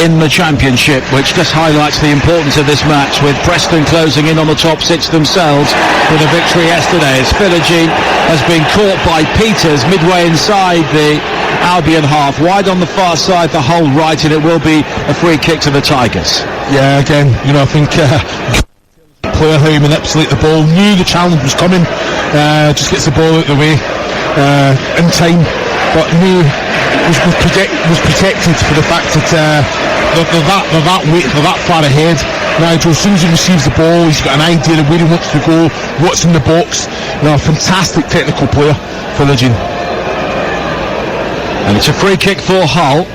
in the Championship, which just highlights the importance of this match, with Preston closing in on the top 6 themselves with a victory yesterday, as Philogene has been caught by Peters midway inside the Albion half, wide on the far side, the Hull right, and it will be a free kick to the Tigers. Yeah, again, I think player how he manipulate the ball, knew the challenge was coming, just gets the ball out of the way in time, but knew was protected for the fact that they're that far ahead. Nigel, as soon as he receives the ball, he's got an idea of where he wants to go, what's in the box. Fantastic technical player, Philogene. And it's a free kick for Hull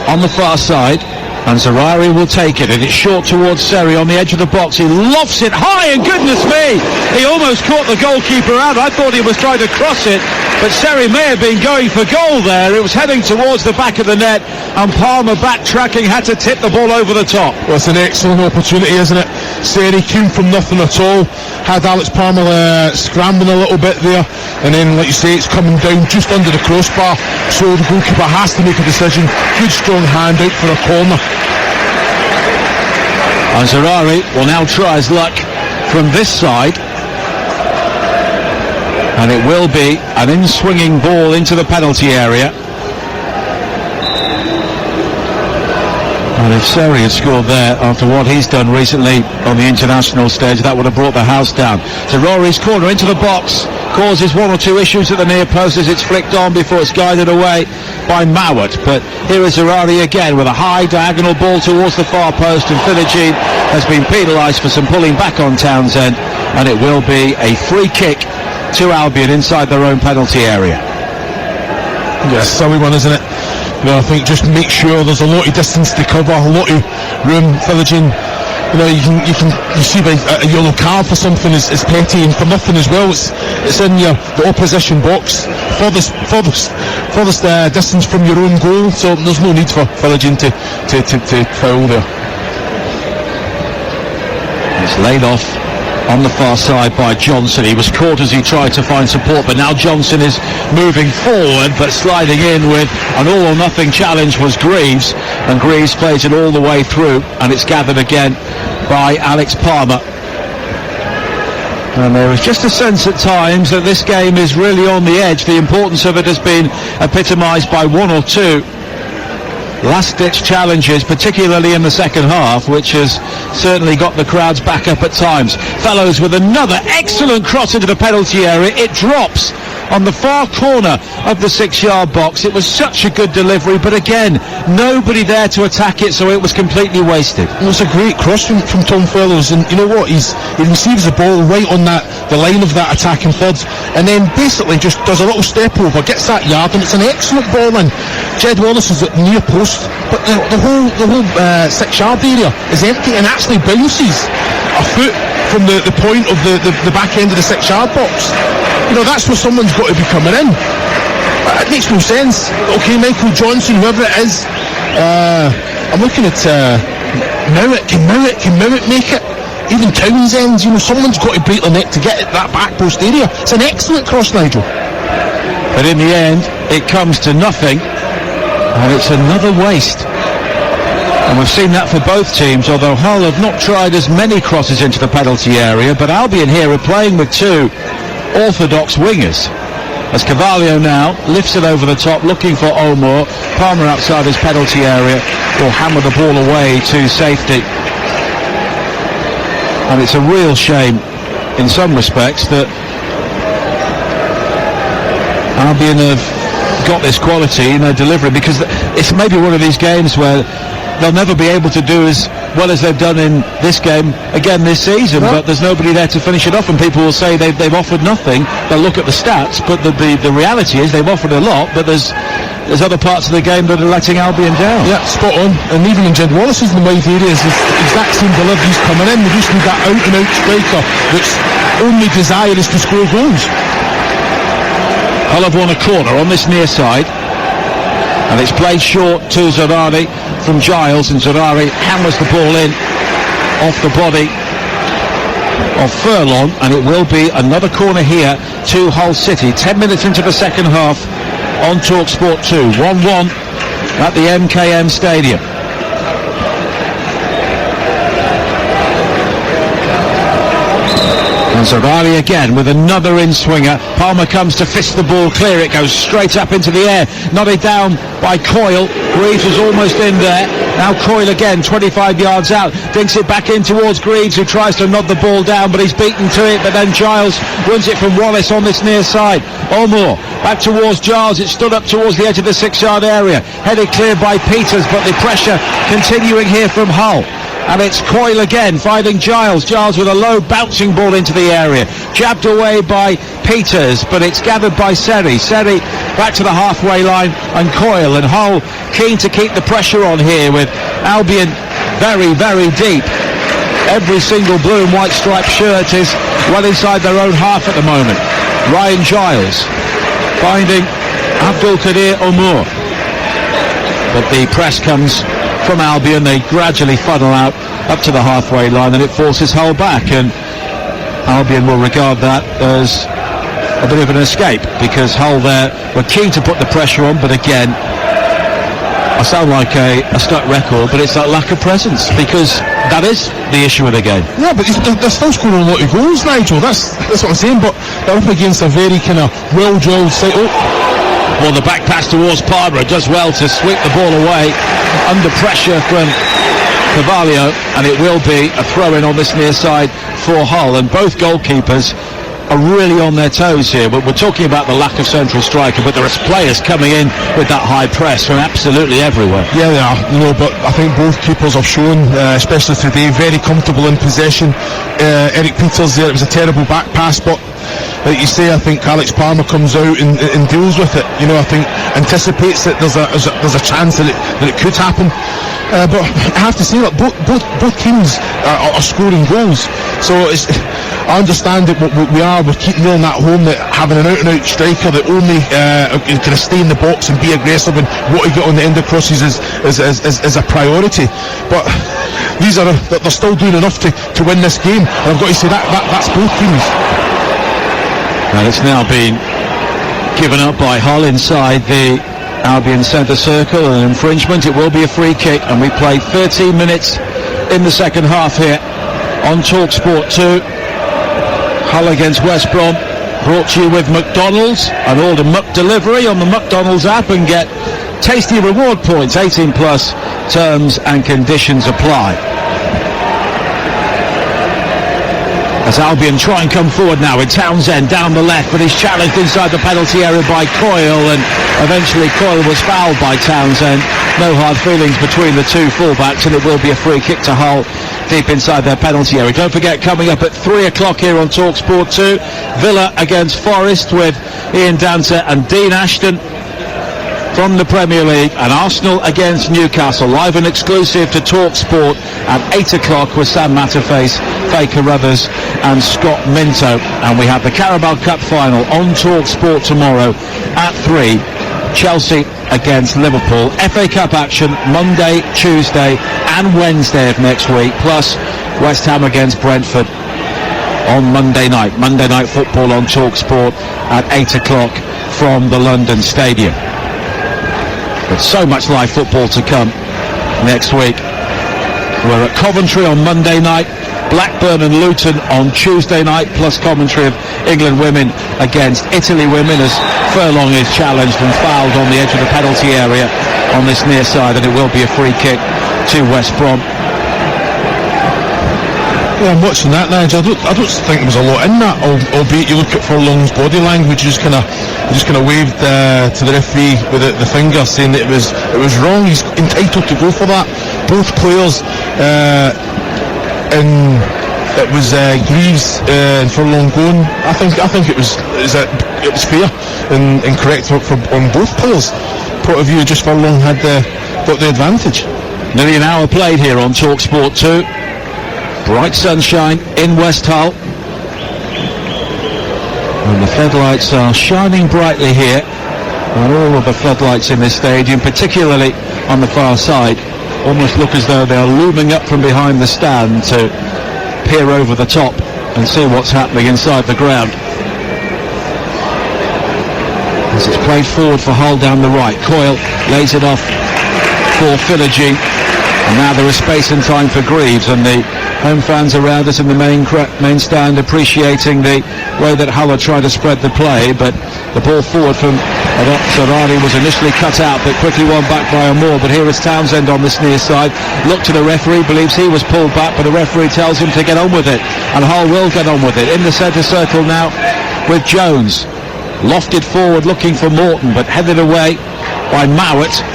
on the far side, and Zerari will take it, and it's short towards Seri on the edge of the box. He lofts it high, and goodness me, he almost caught the goalkeeper out. I thought he was trying to cross it, but Seri may have been going for goal there. It was heading towards the back of the net, and Palmer, backtracking, had to tip the ball over the top. Well, it's an excellent opportunity, isn't it? Seri came from nothing at all, had Alex Palmer scrambling a little bit there, and then, like you say, it's coming down just under the crossbar, so the goalkeeper has to make a decision. Good strong hand out for a corner. And Zerari will now try his luck from this side, and it will be an in-swinging ball into the penalty area. And if Seri had scored there after what he's done recently on the international stage, that would have brought the house down. Zerari's corner into the box causes one or two issues at the near post as it's flicked on before it's guided away by Mowat. But here is Zerari again with a high diagonal ball towards the far post, and Philogene has been penalised for some pulling back on Townsend, and it will be a free kick to Albion inside their own penalty area. Yeah, silly one, isn't it? I think just make sure there's a lot of distance to cover, a lot of room. Philogene, you see a yellow card for something is petty, and for nothing as well. It's in the opposition box, furthest distance from your own goal, so there's no need for Philogene to foul there. It's laid off on the far side by Johnson. He was caught as he tried to find support, but now Johnson is moving forward, but sliding in with an all or nothing challenge was Greaves, and Greaves plays it all the way through, and it's gathered again by Alex Palmer. And there is just a sense at times that this game is really on the edge. The importance of it has been epitomised by one or two last-ditch challenges, particularly in the second half, which has certainly got the crowds back up at times. Fellows with another excellent cross into the penalty area. It drops on the far corner of the 6-yard box. It was such a good delivery, but again, nobody there to attack it, so it was completely wasted. It was a great cross from Tom Fellows, and you know what, he receives the ball right on the line of that attacking third, and then basically just does a little step over, gets that yard, and it's an excellent ball in. Jed Wallace is at near post, but the whole 6-yard area is empty and actually bounces a foot from the point of the back end of the 6-yard box. You know, that's where someone's got to be coming in. It makes no sense. Okay, Michael Johnson, whoever it is, I'm looking at Mowat. Can Mowat make it? Even Townsend, you know, someone's got to break the neck to get at that back post area. It's an excellent cross, Nigel. But in the end, it comes to nothing, and it's another waste. And we've seen that for both teams, although Hull have not tried as many crosses into the penalty area, but Albion here are playing with two orthodox wingers. As Carvalho now lifts it over the top, looking for Omar. Palmer outside his penalty area will hammer the ball away to safety. And it's a real shame, in some respects, that Albion have got this quality in their delivery, because it's maybe one of these games where they'll never be able to do as well as they've done in this game again this season, but there's nobody there to finish it off, and people will say they've offered nothing. They'll look at the stats, but the reality is they've offered a lot, but there's other parts of the game that are letting Albion down. Yeah, spot on. And even in Jed Wallace's in the wide areas, the exact same deliveries coming in. They just need that out-and-out striker that's only desire is to score goals. Hull have won a corner on this near side, and it's played short to Zerari from Giles, and Zerari hammers the ball in off the body of Furlong, and it will be another corner here to Hull City. 10 minutes into the second half on TalkSport 2. 1-1 at the MKM Stadium. And Zerari again with another in-swinger. Palmer comes to fist the ball clear. It goes straight up into the air. Nodded down by Coyle. Greaves was almost in there. Now Coyle again, 25 yards out. Dinks it back in towards Greaves, who tries to nod the ball down, but he's beaten to it. But then Giles wins it from Wallace on this near side. Omar back towards Giles. It stood up towards the edge of the 6-yard area. Headed clear by Peters, but the pressure continuing here from Hull. And it's Coyle again, finding Giles. Giles with a low bouncing ball into the area. Jabbed away by Peters, but it's gathered by Seri. Seri back to the halfway line, and Coyle. And Hull keen to keep the pressure on here, with Albion very, very deep. Every single blue and white striped shirt is well inside their own half at the moment. Ryan Giles finding Abdul Kadir Omar. But the press comes from Albion. They gradually funnel out up to the halfway line, and it forces Hull back, and Albion will regard that as a bit of an escape, because Hull there were keen to put the pressure on, but again, I sound like a stuck record, but it's that lack of presence, because that is the issue of the game. Yeah, but they're still scoring a lot of goals, Nigel. That's what I'm saying, but they're up against a very kind of well-drilled side. Well, the back pass towards Palmer does well to sweep the ball away under pressure from Carvalho, and it will be a throw-in on this near side for Hull. And both goalkeepers are really on their toes here. But we're talking about the lack of central striker, but there are players coming in with that high press from absolutely everywhere. Yeah, they are. You know, but I think both keepers have shown, especially today, very comfortable in possession. Eric Peters there, it was a terrible back pass, but like you say, I think Alex Palmer comes out and deals with it. You know, I think anticipates that there's a chance that it could happen. But I have to say that both teams are scoring goals. So I understand that we keep nailing that home, that having an out-and-out striker that only can stay in the box and be aggressive and what he get on the end of crosses is a priority. But they're still doing enough to win this game. And I've got to say that's both teams. And it's now been given up by Hull inside the Albion centre circle, an infringement. It will be a free kick, and we played 13 minutes in the second half here on TalkSport 2. Hull against West Brom, brought to you with McDonald's. An order Muck delivery on the McDonald's app and get tasty reward points. 18 plus, terms and conditions apply. As Albion try and come forward now with Townsend down the left, but he's challenged inside the penalty area by Coyle, and eventually Coyle was fouled by Townsend. No hard feelings between the two fullbacks, and it will be a free kick to Hull deep inside their penalty area. Don't forget, coming up at 3 o'clock here on TalkSport 2, Villa against Forest with Ian Dante and Dean Ashton from the Premier League, and Arsenal against Newcastle, live and exclusive to TalkSport at 8 o'clock with Sam Matterface, Faye Carruthers and Scott Minto. And we have the Carabao Cup final on TalkSport tomorrow at 3, Chelsea against Liverpool. FA Cup action Monday, Tuesday and Wednesday of next week, plus West Ham against Brentford on Monday night. Monday Night Football on TalkSport at 8 o'clock from the London Stadium. But so much live football to come next week. We're at Coventry on Monday night, Blackburn and Luton on Tuesday night, plus commentary of England women against Italy women, as Furlong is challenged and fouled on the edge of the penalty area on this near side, and it will be a free kick to West Brom. Yeah, I'm watching that, Nigel. I don't think there was a lot in that, albeit you look at Furlong's body language, he just kind of waved to the referee with the finger, saying that it was wrong. He's entitled to go for that. Both players, and it was Greaves and Furlong going. I think it was fair and correct on both players' point of view. Just Furlong got the advantage. Nearly an hour played here on TalkSport 2. Bright sunshine in West Hull, and the floodlights are shining brightly here, and all of the floodlights in this stadium, particularly on the far side, almost look as though they are looming up from behind the stand to peer over the top and see what's happening inside the ground. As it's played forward for Hull down the right, Coyle lays it off for Philogene, and now there is space and time for Greaves, and the home fans around us in the main stand appreciating the way that Hull are trying to spread the play, but the ball forward from Serrani was initially cut out, but quickly won back by Amor. But here is Townsend on this near side. Look to the referee, believes he was pulled back, but the referee tells him to get on with it, and Hull will get on with it. In the centre circle now with Jones, lofted forward looking for Morton, but headed away by Mowat.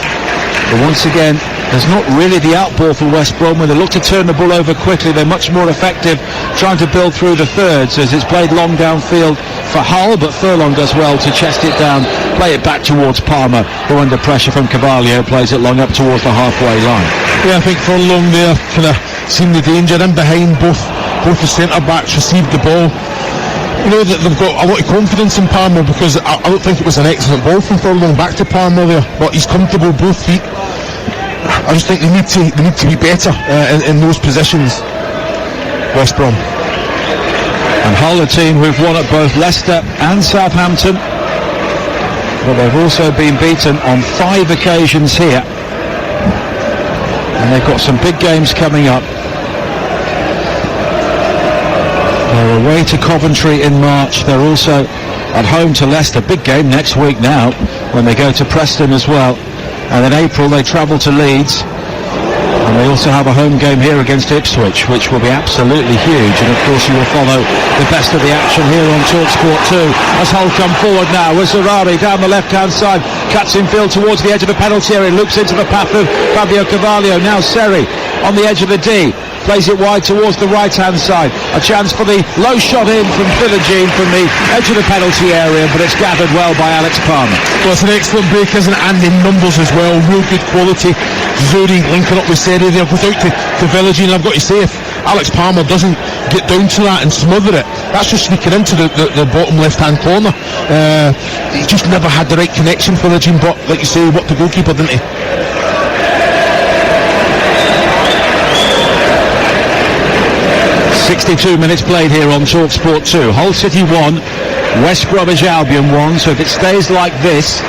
But once again, there's not really the outball for West Brom. When they look to turn the ball over quickly, they're much more effective trying to build through the thirds, as it's played long downfield for Hull, but Furlong does well to chest it down, play it back towards Palmer, who under pressure from Carvalho plays it long up towards the halfway line. Yeah, I think Furlong there kind of seen the danger in behind. Both the centre-backs received the ball. You know that they've got a lot of confidence in Palmer, because I don't think it was an excellent ball from Furlong back to Palmer there, but he's comfortable both feet. I just think they need to be better in those positions, West Brom. And Hull, a team who've won at both Leicester and Southampton, but they've also been beaten on 5 occasions here, and they've got some big games coming up. They're away to Coventry in March. They're also at home to Leicester. Big game next week now when they go to Preston as well. And in April they travel to Leeds, and they also have a home game here against Ipswich, which will be absolutely huge. And of course you will follow the best of the action here on TalkSport 2 as Hull come forward now with Zerari down the left hand side, cuts infield towards the edge of the penalty area, loops into the path of Fabio Carvalho. Now Seri on the edge of the D, plays it wide towards the right hand side. A chance for the low shot in from Philogene from the edge of the penalty area, but it's gathered well by Alex Palmer. Well, it's an excellent break, isn't it? And in numbers as well, real good quality. Zuri linking up with Seri there, goes out to Philogene. I've got to say, if Alex Palmer doesn't get down to that and smother it, that's just sneaking into the bottom left hand corner. He just never had the right connection, Philogene, but like you say, what the goalkeeper, didn't he? 62 minutes played here on TalkSport 2. Hull City 1, West Bromwich Albion 1. So if it stays like this,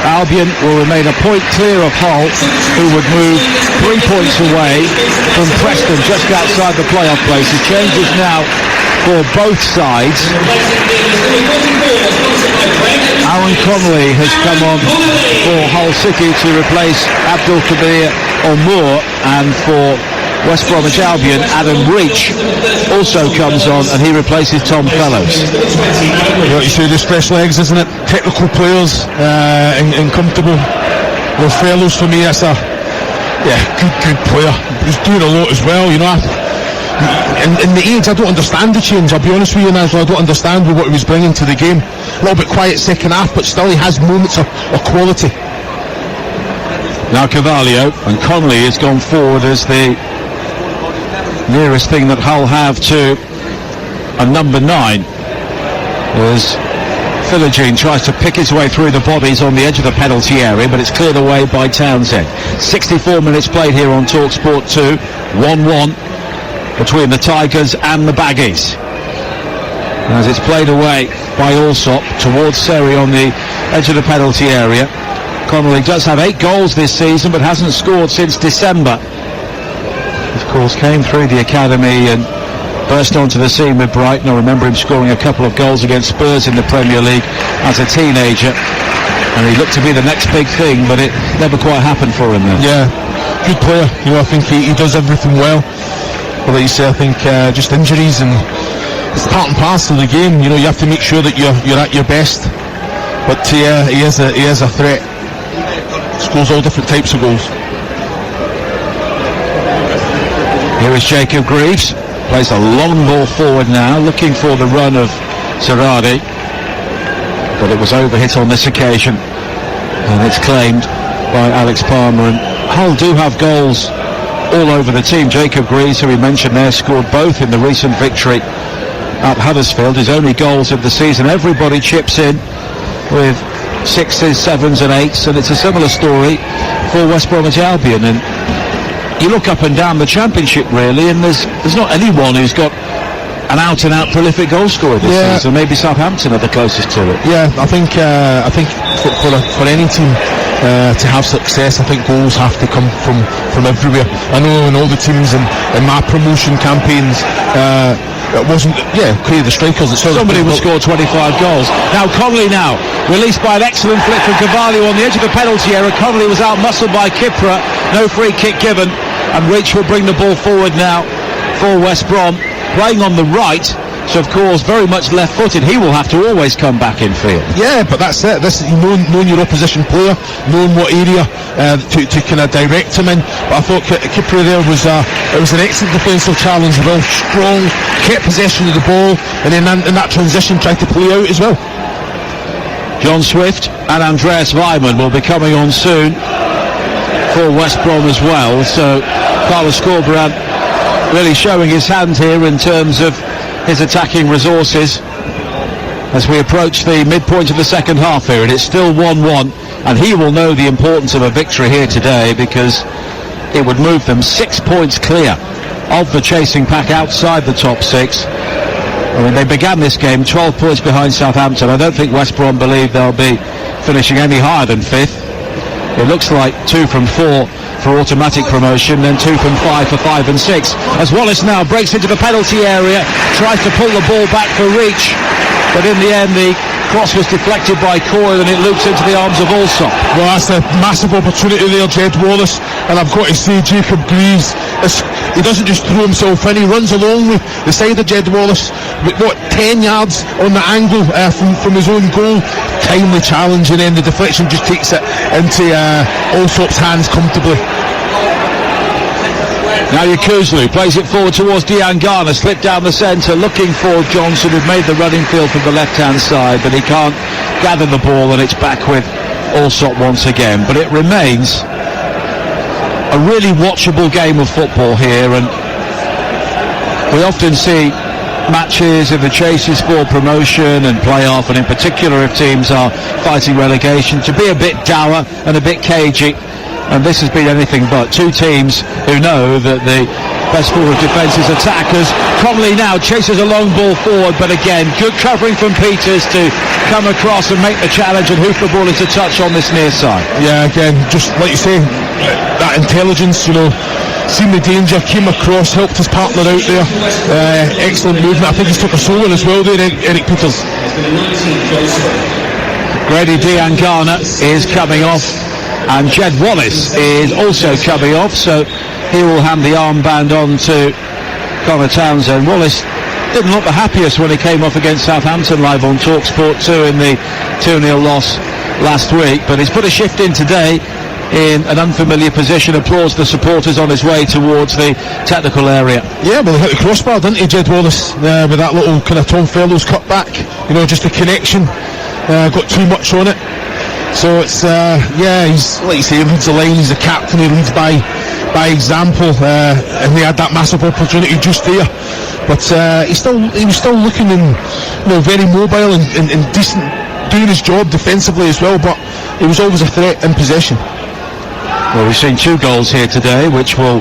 Albion will remain a point clear of Hull, who would move 3 points away from Preston just outside the playoff places. Changes now for both sides. Aaron Connolly has come on for Hull City to replace Abdul Kabir Omur, and for West Bromwich Albion, Adam Reach, also comes on, and he replaces Tom Fellows. What you say, just fresh legs, isn't it? Technical players, and comfortable. Well, Fellows for me, that's a good player. He's doing a lot as well, you know. In the age, I don't understand the change. I'll be honest with you, Nigel, I don't understand what he was bringing to the game. A little bit quiet second half, but still he has moments of quality. Now Carvalho, and Connolly has gone forward as the nearest thing that Hull have to a number 9, as Philogene tries to pick his way through the bodies on the edge of the penalty area, but it's cleared away by Townsend. 64 minutes played here on TalkSport 2, 1-1 between the Tigers and the Baggies, as it's played away by Allsop towards Seri on the edge of the penalty area. Connolly does have 8 goals this season, but hasn't scored since December. Of course, came through the academy and burst onto the scene with Brighton. I remember him scoring a couple of goals against Spurs in the Premier League as a teenager, and he looked to be the next big thing, but it never quite happened for him then. Yeah, good player. You know, I think he does everything well. But like you say, I think just injuries, and it's part and parcel of the game. You know, you have to make sure that you're at your best. But he is a threat. Scores all different types of goals. Here is Jacob Greaves. Plays a long ball forward now, looking for the run of Serradi, but it was overhit on this occasion, and it's claimed by Alex Palmer. And Hull do have goals all over the team. Jacob Greaves, who we mentioned there, scored both in the recent victory at Huddersfield. His only goals of the season. Everybody chips in with 6s, 7s and 8s, and it's a similar story for West Bromwich Albion. And you look up and down the Championship really, and there's not anyone who's got an out-and-out prolific goal scorer this season. Maybe Southampton are the closest to it. Yeah, I think for any team to have success, I think goals have to come from everywhere. I know in all the teams in my promotion campaigns, it wasn't clear the strikers. Somebody will score 25 goals. Now Connolly released by an excellent flick from Carvalho on the edge of the penalty area. Connolly was out-muscled by Kipra. No free kick given, and Reach will bring the ball forward now for West Brom, playing on the right, so of course very much left-footed. He will have to always come back in field. Yeah, but that's it. This knowing your opposition player, knowing what area to kind of direct him in. But I thought Kipra there was an excellent defensive challenge, real strong, kept possession of the ball, and then in that transition tried to play out as well. John Swift and Andreas Weimann will be coming on soon for West Brom as well. So Carlos Corberán really showing his hand here in terms of his attacking resources as we approach the midpoint of the second half here, and it's still 1-1, and he will know the importance of a victory here today, because it would move them 6 points clear of the chasing pack outside the top 6. I mean, they began this game 12 points behind Southampton. I don't think West Brom believe they'll be finishing any higher than 5th. It looks like 2 from 4 for automatic promotion, then 2 from 5 for 5 and 6. As Wallace now breaks into the penalty area, tries to pull the ball back for Reach, but in the end the cross was deflected by Coyle and it loops into the arms of Allsop. Well, that's a massive opportunity there, Jed Wallace, and I've got to say Jacob Greaves, he doesn't just throw himself in, he runs along with the side of Jed Wallace, with 10 yards on the angle from his own goal. Timely challenge, and then the deflection just takes it into Allsop's hands comfortably. Now Yakuzlu plays it forward towards Diangana, slipped down the centre looking for Johnson, who'd made the running field from the left hand side, but he can't gather the ball, and it's back with Allsop once again. But it remains a really watchable game of football here, and we often see matches in the chases for promotion and playoff, and in particular if teams are fighting relegation, to be a bit dour and a bit cagey, and this has been anything but. Two teams who know that the best form of defence is attackers. Connolly now chases a long ball forward, but again good covering from Peters to come across and make the challenge and hoof the ball into touch on this near side. Yeah, again, just like you say, that intelligence, you know, seen the danger, came across, helped his partner out there. Excellent movement. I think he's took a solo as well there, Eric Peters. Grady Diangana is coming off, and Jed Wallace is also coming off, so he will hand the armband on to Connor Townsend. Wallace didn't look the happiest when he came off against Southampton live on TalkSport 2 in the 2-0 loss last week, but he's put a shift in today in an unfamiliar position. Applauds the supporters on his way towards the technical area. Yeah, well, he hit the crossbar, didn't he, Jed Wallace, with that little kind of Tom Fellows cut back, just the connection got too much on it. So it's he's, like you say, he leads the line, he's the captain, he leads by example, and he had that massive opportunity just there. But he was still looking very mobile and decent, doing his job defensively as well, but he was always a threat in possession. Well, we've seen 2 goals here today, which will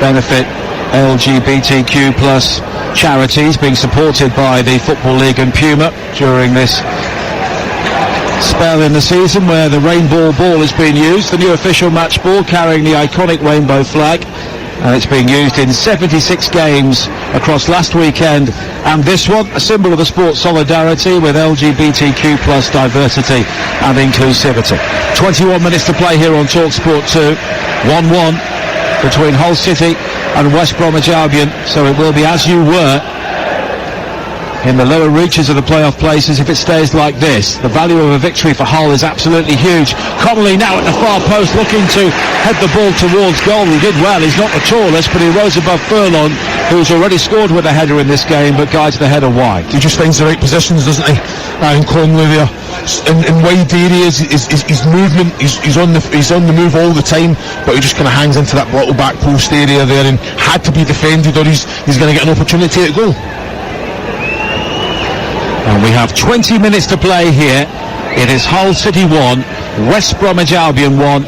benefit LGBTQ plus charities being supported by the Football League and Puma during this spell in the season where the rainbow ball is being used, the new official match ball carrying the iconic rainbow flag, and it's being used in 76 games across last weekend and this one, a symbol of the sport's solidarity with LGBTQ plus diversity and inclusivity. 21 minutes to play here on TalkSport 2, 1-1 between Hull City and West Bromwich Albion, so it will be as you were in the lower reaches of the playoff places if it stays like this. The value of a victory for Hull is absolutely huge. Connolly now at the far post looking to head the ball towards goal. He did well, he's not the tallest, but he rose above Furlong, who's already scored with a header in this game, but guides the header wide. He just finds the right positions, doesn't he? And Connolly there in wide areas, his movement, he's on the move all the time, but he just kind of hangs into that little back post area there and had to be defended or he's going to get an opportunity at goal. And we have 20 minutes to play here. It is Hull City 1, West Bromwich Albion 1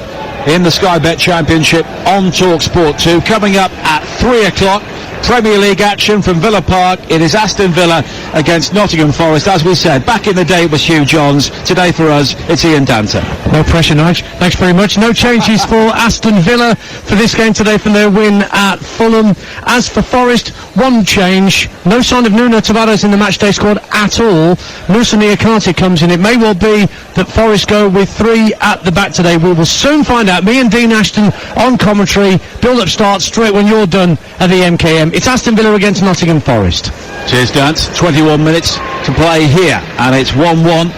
in the Sky Bet Championship on TalkSport 2. Coming up at 3 o'clock, Premier League action from Villa Park. It is Aston Villa against Nottingham Forest. As we said, back in the day it was Hugh Johns. Today for us, it's Ian Danter. No pressure, Nige. Thanks very much. No changes for Aston Villa for this game today from their win at Fulham. As for Forest, one change. No sign of Nuno Tavares in the matchday squad at all. Nusa Niakate comes in. It may well be that Forest go with 3 at the back today. We will soon find out. Me and Dean Ashton on commentary. Build-up starts straight when you're done at the MKM. It's Aston Villa against Nottingham Forest. Cheers, Dance. 21 minutes to play here, and it's 1-1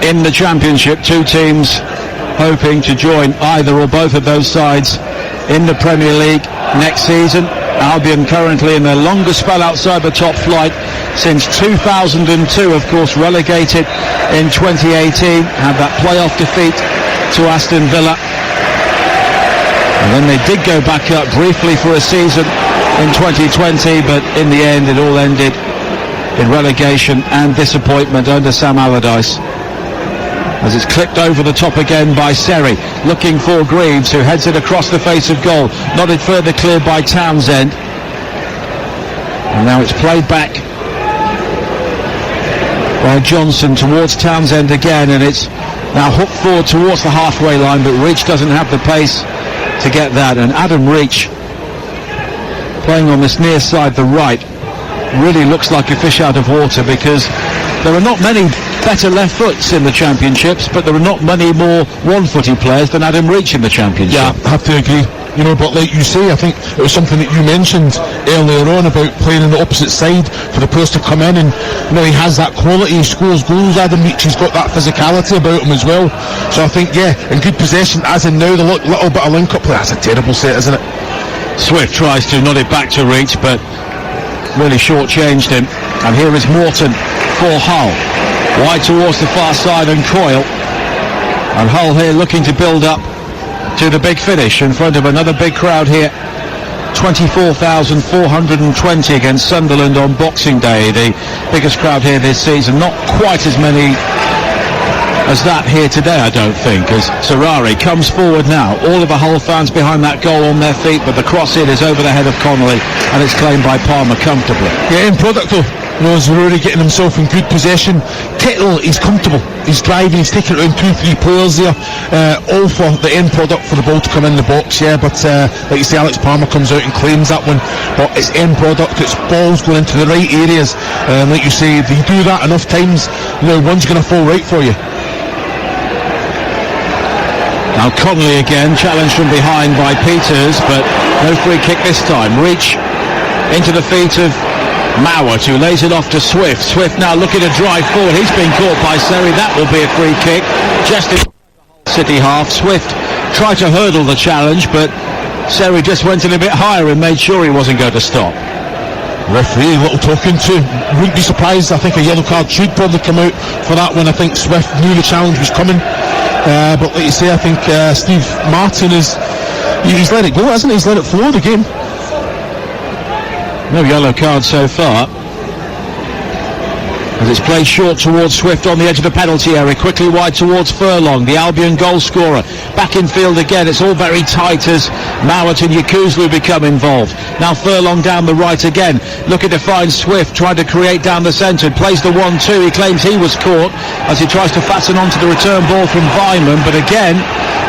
in the Championship. 2 teams hoping to join either or both of those sides in the Premier League next season. Albion currently in their longest spell outside the top flight since 2002, of course relegated in 2018, had that playoff defeat to Aston Villa. And then they did go back up briefly for a season in 2020, but in the end it all ended in relegation and disappointment under Sam Allardyce, as it's clipped over the top again by Seri, looking for Greaves, who heads it across the face of goal, nodded further clear by Townsend, and now it's played back by Johnson towards Townsend again, and it's now hooked forward towards the halfway line, but Reach doesn't have the pace to get that. And Adam Reach, playing on this near side, the right, really looks like a fish out of water, because there are not many better left foots in the Championships, but there are not many more one-footed players than Adam Reach in the Championship. Yeah, I have to agree. But like you say, I think it was something that you mentioned earlier on about playing on the opposite side for the players to come in, and he has that quality, he scores goals. Adam Reach, he's got that physicality about him as well. So I think, in good possession, as in now, the little bit of link-up play, that's a terrible set, isn't it? Swift tries to nod it back to Reach, but really short-changed him. And here is Morton for Hull, wide towards the far side, and Coyle. And Hull here looking to build up to the big finish in front of another big crowd here. 24,420 against Sunderland on Boxing Day, the biggest crowd here this season. Not quite as many as that here today, I don't think, as Sarari comes forward now. All of the Hull fans behind that goal on their feet, but the cross in is over the head of Connolly, and it's claimed by Palmer comfortably. Yeah, in product though. Zaruri getting himself in good possession. Kettle, he's comfortable, he's driving, he's taking around 2-3 players there, all for the end product, for the ball to come in the box. But like you say, Alex Palmer comes out and claims that one, but it's end product, it's balls going into the right areas. Like you say, if you do that enough times, one's going to fall right for you. Now Connolly again, challenged from behind by Peters, but no free kick this time. Reach into the feet of Mowat, who lays it off to Swift. Swift now looking to drive forward. He's been caught by Seri. That will be a free kick. Just in City half. Swift tried to hurdle the challenge, but Seri just went in a bit higher and made sure he wasn't going to stop. Referee, a little talking to. Wouldn't be surprised. I think a yellow card should probably come out for that one. I think Swift knew the challenge was coming. But like you say, I think Steve Martin he's let it go, hasn't he? He's let it flow the game. No yellow card so far. As it's played short towards Swift on the edge of the penalty area, quickly wide towards Furlong, the Albion goal scorer. Back in field again, it's all very tight as Mowat and Yakuzlu become involved. Now Furlong down the right again, looking to find Swift, trying to create down the centre, plays the 1-2, he claims he was caught as he tries to fasten onto the return ball from Vyman, but again,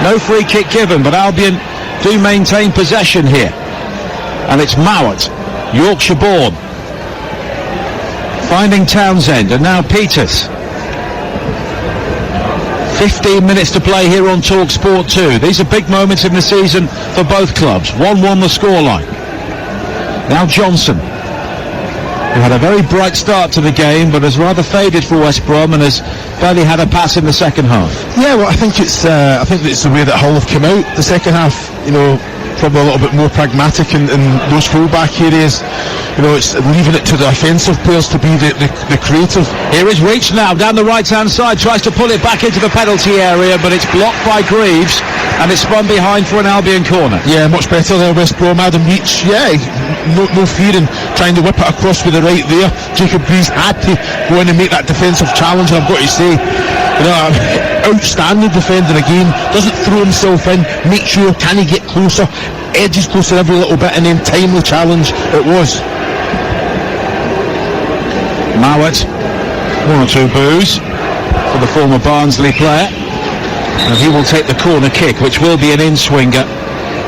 no free kick given, but Albion do maintain possession here. And it's Mowat, Yorkshire born, finding Townsend, and now Peters. 15 minutes to play here on Talk Sport 2. These are big moments in the season for both clubs. 1-1 the scoreline. Now Johnson, who had a very bright start to the game, but has rather faded for West Brom and has barely had a pass in the second half. Yeah, well, I think it's the way that Hull have come out. The second half, probably a little bit more pragmatic in those full-back areas. It's leaving it to the offensive players to be the creative. Here is Reach now, down the right-hand side, tries to pull it back into the penalty area, but it's blocked by Greaves, and it's spun behind for an Albion corner. Yeah, much better there, West Brom. Adam Reach, no fear in trying to whip it across with the right there. Jacob Greaves had to go in and make that defensive challenge, and I've got to say, outstanding defending again, doesn't throw himself in, make sure, can he get closer, edges closer every little bit, and then timely challenge it was. Mowat, 1 or 2 boos for the former Barnsley player, and he will take the corner kick, which will be an in-swinger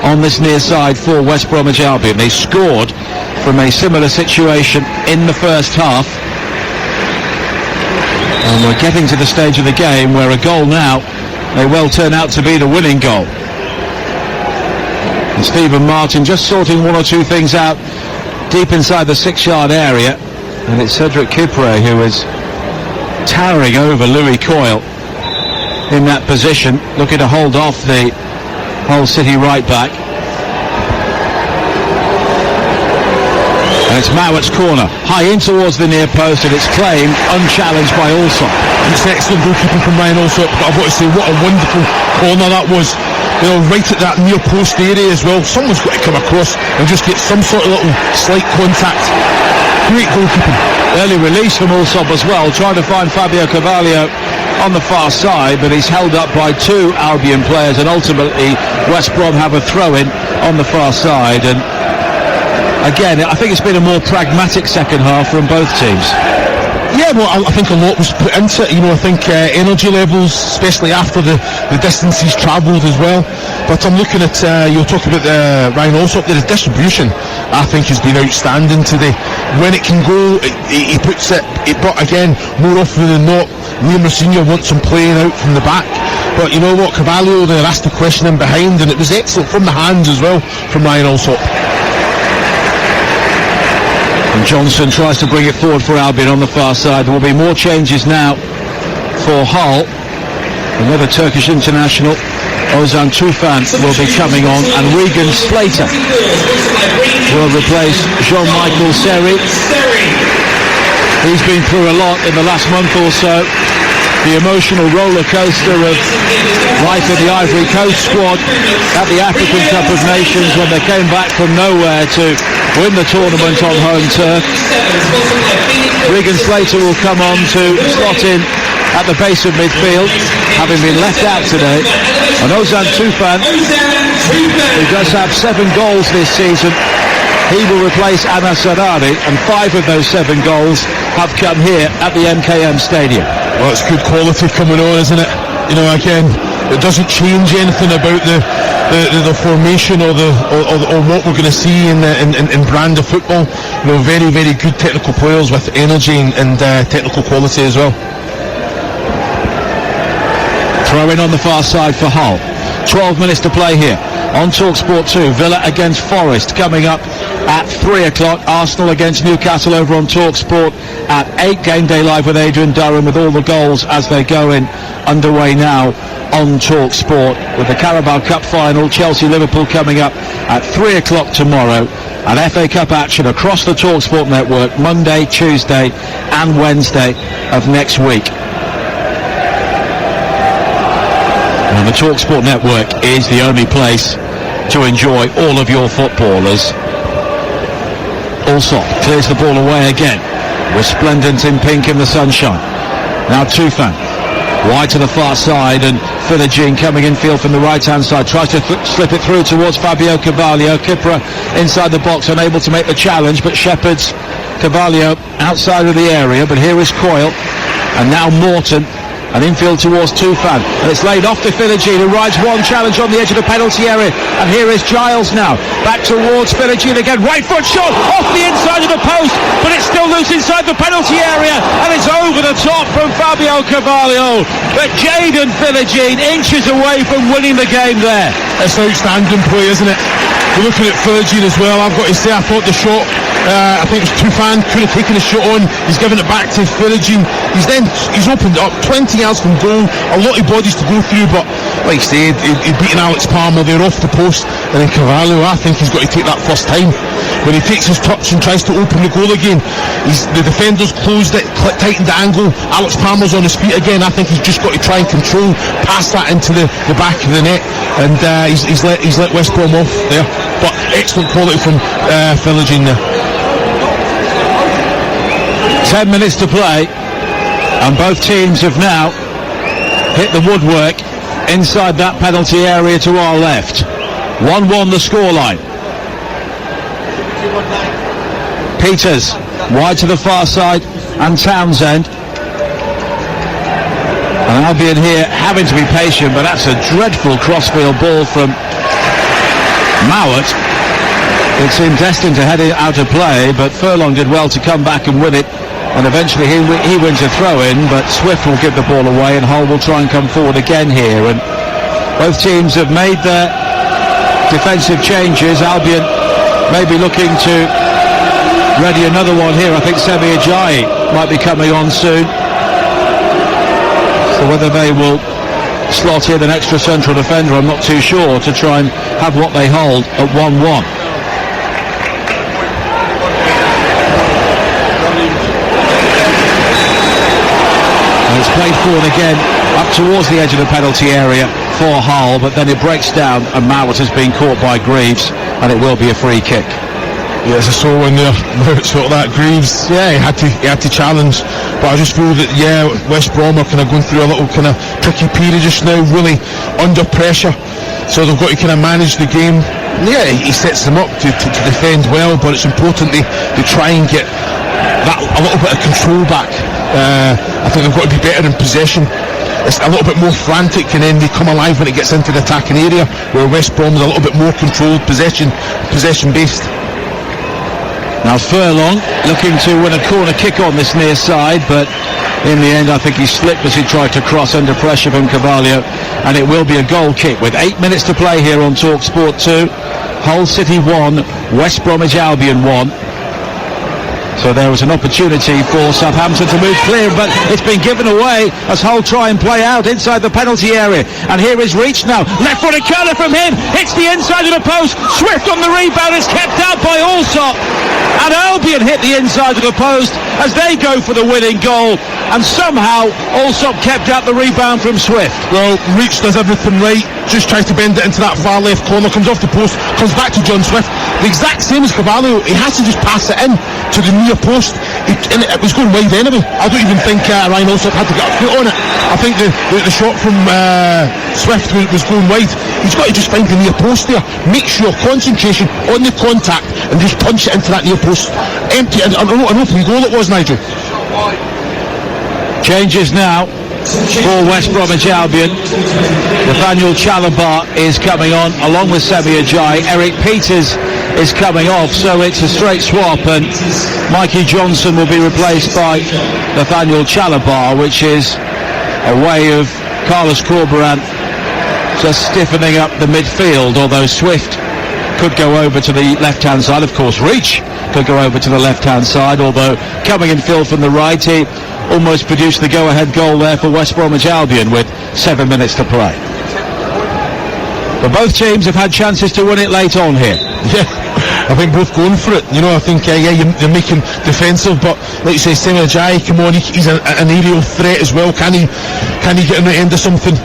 on this near side for West Bromwich Albion. They scored from a similar situation in the first half, and we're getting to the stage of the game where a goal now may well turn out to be the winning goal. And Stephen Martin just sorting 1 or 2 things out deep inside the 6-yard area, and it's Cedric Kipre who is towering over Louis Coyle in that position, looking to hold off the Hull City right back. And it's Mowat's corner, high in towards the near post, and it's claimed unchallenged by Allsop. It's excellent goalkeeping from Ryan Allsop, but I've got to say what a wonderful corner that was. Right at that near post area as well. Someone's got to come across and just get some sort of little slight contact. Great goalkeeping. Early release from Allsop as well, trying to find Fabio Carvalho on the far side, but he's held up by 2 Albion players, and ultimately West Brom have a throw-in on the far side. And again, I think it's been a more pragmatic second half from both teams. Yeah, well, I think a lot was put into it. I think energy levels, especially after the distances travelled as well. But I'm looking at, you'll talk about Ryan Allsop, the distribution, I think, has been outstanding today. When it can go, he puts it, but again, more often than not, Liam Rosenior wants him playing out from the back. But you know what, Carvalho there asked the question in behind, and it was excellent from the hands as well from Ryan Allsop. And Johnson tries to bring it forward for Albion on the far side. There will be more changes now for Hull. Another Turkish international, Ozan Tufan, will be coming on, and Regan Slater will replace Jean-Michael Seri. He's been through a lot in the last month or so. The emotional roller coaster of life in the Ivory Coast squad at the African Cup of Nations, when they came back from nowhere to win the tournament on home turf. Regan Slater will come on to slot in at the base of midfield, having been left out today. And Ozan Tufan, who does have 7 goals this season, he will replace Anas Sarari, and 5 of those 7 goals have come here at the MKM Stadium. Well, it's good quality coming on, isn't it? Again, it doesn't change anything about the formation or what we're going to see in brand of football. Very, very good technical players with energy and technical quality as well. Throw in on the far side for Hull. 12 minutes to play here on TalkSport 2. Villa against Forest coming up at 3 o'clock. Arsenal against Newcastle over on TalkSport at 8. Game Day Live with Adrian Durham with all the goals as they go in underway now on TalkSport, with the Carabao Cup final, Chelsea-Liverpool, coming up at 3 o'clock tomorrow, and FA Cup action across the TalkSport network Monday, Tuesday and Wednesday of next week. And the TalkSport network is the only place to enjoy all of your footballers. Allsop clears the ball away again, resplendent in pink in the sunshine. Now Tufan wide to the far side, and Philogene coming in field from the right hand side, tries to slip it through towards Fabio Carvalho. Kipra inside the box, unable to make the challenge, but shepherds Carvalho outside of the area. But here is Coyle, and now Morton, and infield towards Tufan, and it's laid off to Philogene, who rides one challenge on the edge of the penalty area. And here is Giles now, back towards Philogene again, right foot shot off the inside of the post, but it's still loose inside the penalty area, and it's over the top from Fabio Carvalho. But Jadon Philogene inches away from winning the game there. It's outstanding play, isn't it? We're looking at Philogene as well. I've got to say, I thought the shot, I think it was Tufan, could have taken the shot on. He's given it back to Philogene. He's opened it up 20 yards from goal, a lot of bodies to go through, but like I said, he'd beaten Alex Palmer there off the post, and then Carvalho, I think he's got to take that first time. When he takes his touch and tries to open the goal again, the defenders closed it, tightened the angle, Alex Palmer's on his feet again. I think he's just got to try and control, pass that into the back of the net, and he's let West Brom off there. But excellent quality from Philogene there. 10 minutes to play, and both teams have now hit the woodwork inside that penalty area to our left. 1-1 the scoreline. Peters wide to the far side, and Townsend. And Albion here having to be patient, but that's a dreadful crossfield ball from Mowat. It seemed destined to head it out of play, but Furlong did well to come back and win it, and eventually he wins a throw-in, but Swift will give the ball away, and Hull will try and come forward again here. And both teams have made their defensive changes. Albion may be looking to ready another one here. I think Semi Ajayi might be coming on soon, so whether they will slot in an extra central defender, I'm not too sure, to try and have what they hold at 1-1. And it's played forward again up towards the edge of the penalty area for Hull, but then it breaks down, and Mowat has been caught by Greaves, and it will be a free kick. Yeah, it's a sore one there. Sort of that Greaves. Yeah, he had to challenge, but I just feel that West Brom are kind of going through a little kind of tricky period just now, really under pressure. So they've got to kind of manage the game. Yeah, he sets them up to defend well, but it's important they try and get that a little bit of control back. I think they've got to be better in possession. It's a little bit more frantic, and then they come alive when it gets into the attacking area, where West Brom is a little bit more controlled, possession based. Now Furlong looking to win a corner kick on this near side, but in the end I think he slipped as he tried to cross under pressure from Carvalho, and it will be a goal kick with 8 minutes to play here on TalkSport 2. Hull City 1, West Bromwich Albion 1. So there was an opportunity for Southampton to move clear, but it's been given away as Hull try and play out inside the penalty area. And here is Reach now, left-footed curler from him, hits the inside of the post. Swift on the rebound, is kept out by Allsop, and Albion hit the inside of the post as they go for the winning goal, and somehow Allsop kept out the rebound from Swift. Well, Reach does everything right, just tries to bend it into that far left corner, comes off the post, comes back to John Swift, the exact same as Carvalho. He has to just pass it in to the near post, and it was going wide anyway. I don't even think Ryan Allsop had to get a foot on it. I think the shot from Swift was going wide. He's got to just find the near post there, make sure concentration on the contact, and just punch it into that near post. Empty, and an open goal it was, Nigel. Changes now for West Bromwich Albion. Nathaniel Chalabar is coming on along with Semi Ajayi. Eric Peters is coming off, so it's a straight swap, and Mikey Johnson will be replaced by Nathaniel Chalabar, which is a way of Carlos Corberán just stiffening up the midfield, although Swift could go over to the left-hand side. Of course, Reach could go over to the left-hand side, although coming in field from the right, he almost produced the go-ahead goal there for West Bromwich Albion with 7 minutes to play. But both teams have had chances to win it late on here. Yeah, I think both going for it. You know, I think you're making defensive, but like you say, Samuel Ajayi, come on, he's an aerial threat as well. Can he get on the end of something?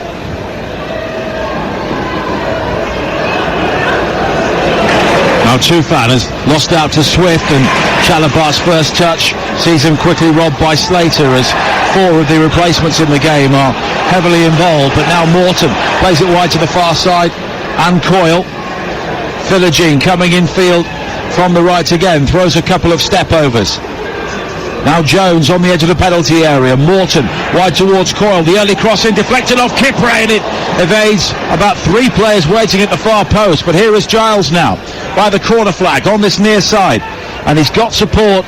Now Tufan has lost out to Swift, and Chalabar's first touch sees him quickly robbed by Slater, as 4 of the replacements in the game are heavily involved. But now Morton plays it wide to the far side, and Coyle. Philogene coming in field from the right again, throws a couple of step-overs. Now Jones on the edge of the penalty area. Morton wide towards Coyle. The early crossing deflected off Kipre, and it evades about 3 players waiting at the far post. But here is Giles now by the corner flag on this near side, and he's got support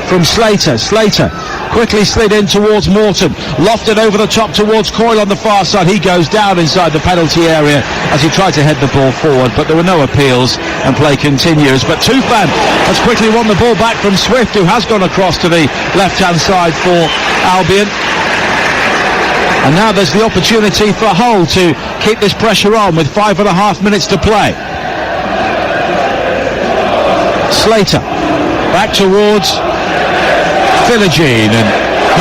from Slater. Slater quickly slid in towards Morton, lofted over the top towards Coyle on the far side. He goes down inside the penalty area as he tried to head the ball forward, but there were no appeals and play continues. But Tufan has quickly won the ball back from Swift, who has gone across to the left-hand side for Albion. And now there's the opportunity for Hull to keep this pressure on with 5.5 minutes to play. Slater back towards Philogene, and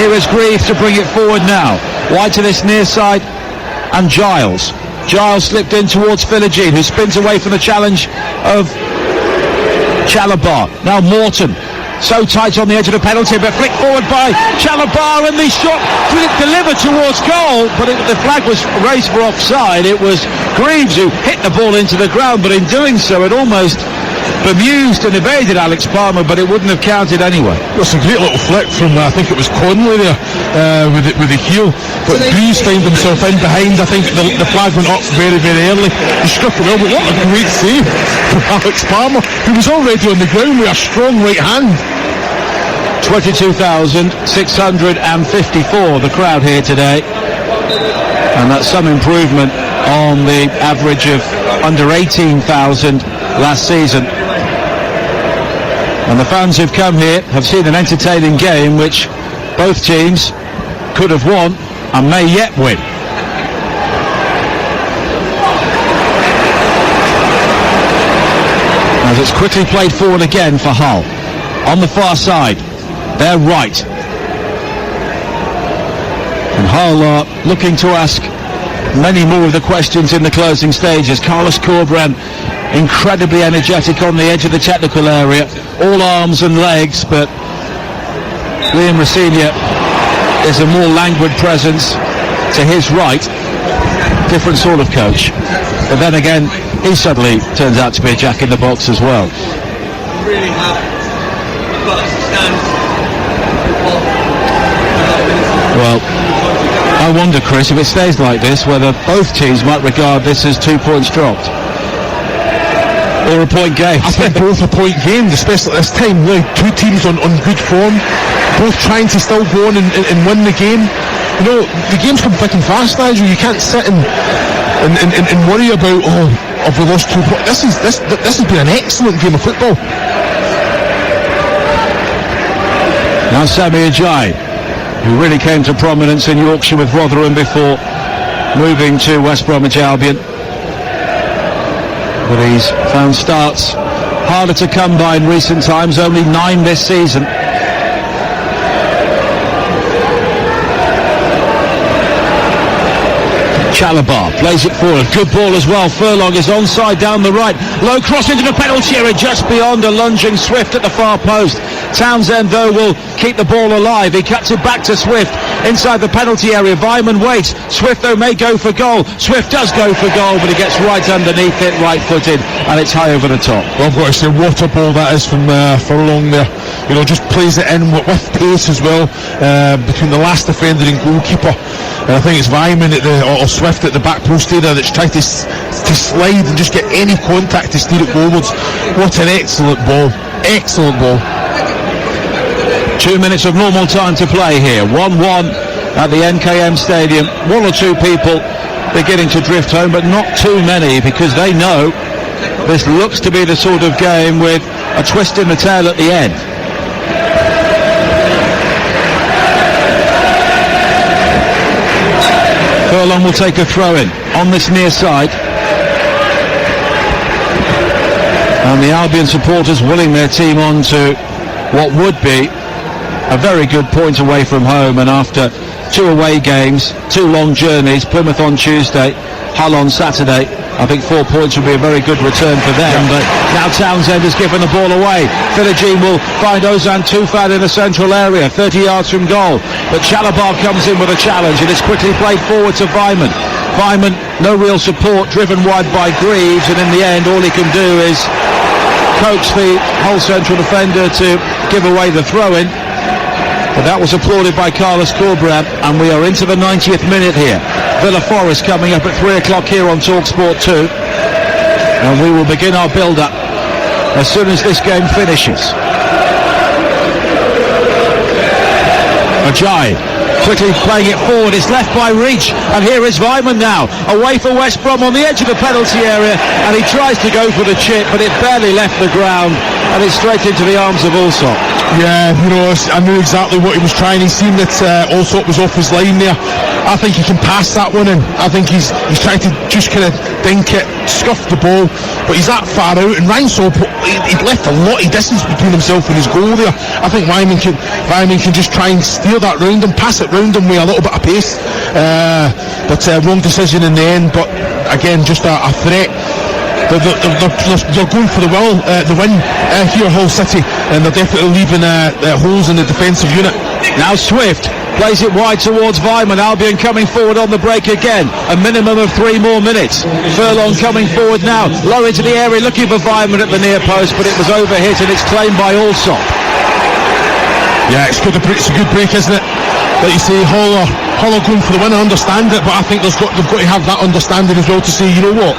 here is Greaves to bring it forward now. Wide to this near side, and Giles. Giles slipped in towards Philogene, who spins away from the challenge of Chalabar. Now Morton, so tight on the edge of the penalty, but flicked forward by Chalabar, and the shot delivered towards goal, but the flag was raised for offside. It was Greaves who hit the ball into the ground, but in doing so it almost bemused and evaded Alex Palmer, but it wouldn't have counted anyway. That's a great little flick from, I think it was Conley there, with the heel, but Greaves found himself in behind. I think the flag went up very, very early. He struck it well, but what a great save from Alex Palmer, who was already on the ground with a strong right hand. 22,654 the crowd here today, and that's some improvement on the average of under 18,000 last season. And the fans who've come here have seen an entertaining game which both teams could have won and may yet win. As it's quickly played forward again for Hull on the far side, they're right, and Hull are looking to ask many more of the questions in the closing stages. Carlos Corberán incredibly energetic on the edge of the technical area, all arms and legs, but Liam Rossigna is a more languid presence to his right, different sort of coach, but then again he suddenly turns out to be a jack in the box as well. Really have got to stand. Well, I wonder, Chris, if it stays like this, whether both teams might regard this as 2 points dropped or a point game. I think both are point games, especially at this time. Really, 2 teams on good form, both trying to still go on and win the game. You know, the game's come thick and fast, Nigel. You can't sit and worry about, have we lost 2 points. This has been an excellent game of football. Now Sammy Ajayi, who really came to prominence in Yorkshire with Rotherham before moving to West Bromwich Albion. But he's found starts harder to come by in recent times, only 9 this season. Chalabar plays it forward, good ball as well. Furlong is onside down the right, low cross into the penalty area just beyond a lunging Swift at the far post. Townsend though will keep the ball alive, he cuts it back to Swift inside the penalty area. Vyman waits, Swift though may go for goal. Swift does go for goal, but he gets right underneath it, right footed, and it's high over the top. Well, I've got to say, what a ball that is from Furlong there. You know, just plays it in with pace as well, between the last defender and goalkeeper. And I think it's Vyman or Swift at the back post area that's tried to slide and just get any contact to steer it forwards. What an excellent ball. Excellent ball. 2 minutes of normal time to play here. 1-1 at the NKM Stadium. 1 or 2 people beginning to drift home, but not too many, because they know this looks to be the sort of game with a twist in the tail at the end. Furlong will take a throw in on this near side. And the Albion supporters willing their team on to what would be a very good point away from home, and after 2 away games, 2 long journeys, Plymouth on Tuesday, Hull on Saturday, I think 4 points would be a very good return for them. But now Townsend has given the ball away. Philogene will find Ozan Tufan in the central area, 30 yards from goal. But Chalabar comes in with a challenge, and it's quickly played forward to Vyman. Vyman, no real support, driven wide by Greaves, and in the end all he can do is coax the Hull central defender to give away the throw-in. But that was applauded by Carlos Corberán, and we are into the 90th minute here. Villa Forest coming up at 3 o'clock here on TalkSport 2. And we will begin our build-up as soon as this game finishes. Ajayi quickly playing it forward, it's left by Reach, and here is Vyman now, away for West Brom on the edge of the penalty area, and he tries to go for the chip, but it barely left the ground, and it's straight into the arms of Allsop. Yeah, I knew exactly what he was trying. He seen that Allsop was off his line there. I think he can pass that one in. I think he's trying to just kind of dink it, scuff the ball, but he's that far out, and Ryansopp, he'd left a lot of distance between himself and his goal there. I think Vyman can just try and steer that round and pass it round him with a little bit of pace, but wrong decision in the end. But again, just a threat. They're going for the win here, Hull City, and they're definitely leaving holes in the defensive unit. Now Swift plays it wide towards Vyman. Albion coming forward on the break again. A minimum of 3 more minutes. Furlong coming forward now, low into the area, looking for Vyman at the near post, but it was overhit, and it's claimed by Allsop. Yeah, it's a good break, isn't it? Like you say, Hull are going for the win. I understand it, but I think they've got to have that understanding as well to say, you know what,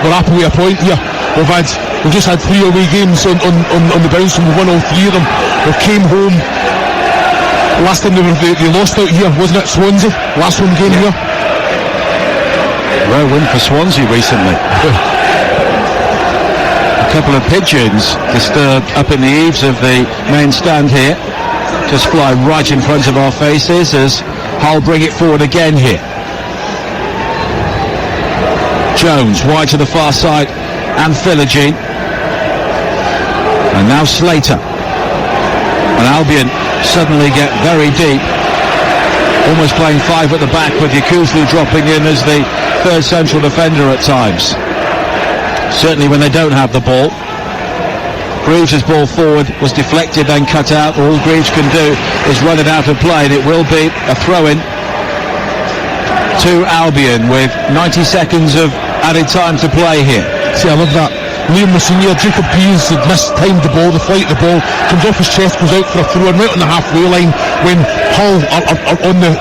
we're happy with a point here. We've just had 3 away games on the bounce, and we won all 3 of them. We came home. Last time they lost out here, wasn't it? Swansea. Last home game here. Rare win for Swansea recently. A couple of pigeons disturbed up in the eaves of the main stand here. Just fly right in front of our faces as Hull bring it forward again here. Jones wide to the far side, and Philogene. And now Slater. And Albion suddenly get very deep, almost playing 5 at the back, with Yakuzlu dropping in as the third central defender at times. Certainly when they don't have the ball. Greaves' ball forward was deflected and cut out. All Greaves can do is run it out of play, and it will be a throw-in to Albion with 90 seconds of added time to play here. See, I love that. Liam Senior, Jacob Pearce had mistimed the ball, the flight of the ball, comes off his chest, goes out for a throw, and right on the halfway line when Hull are on the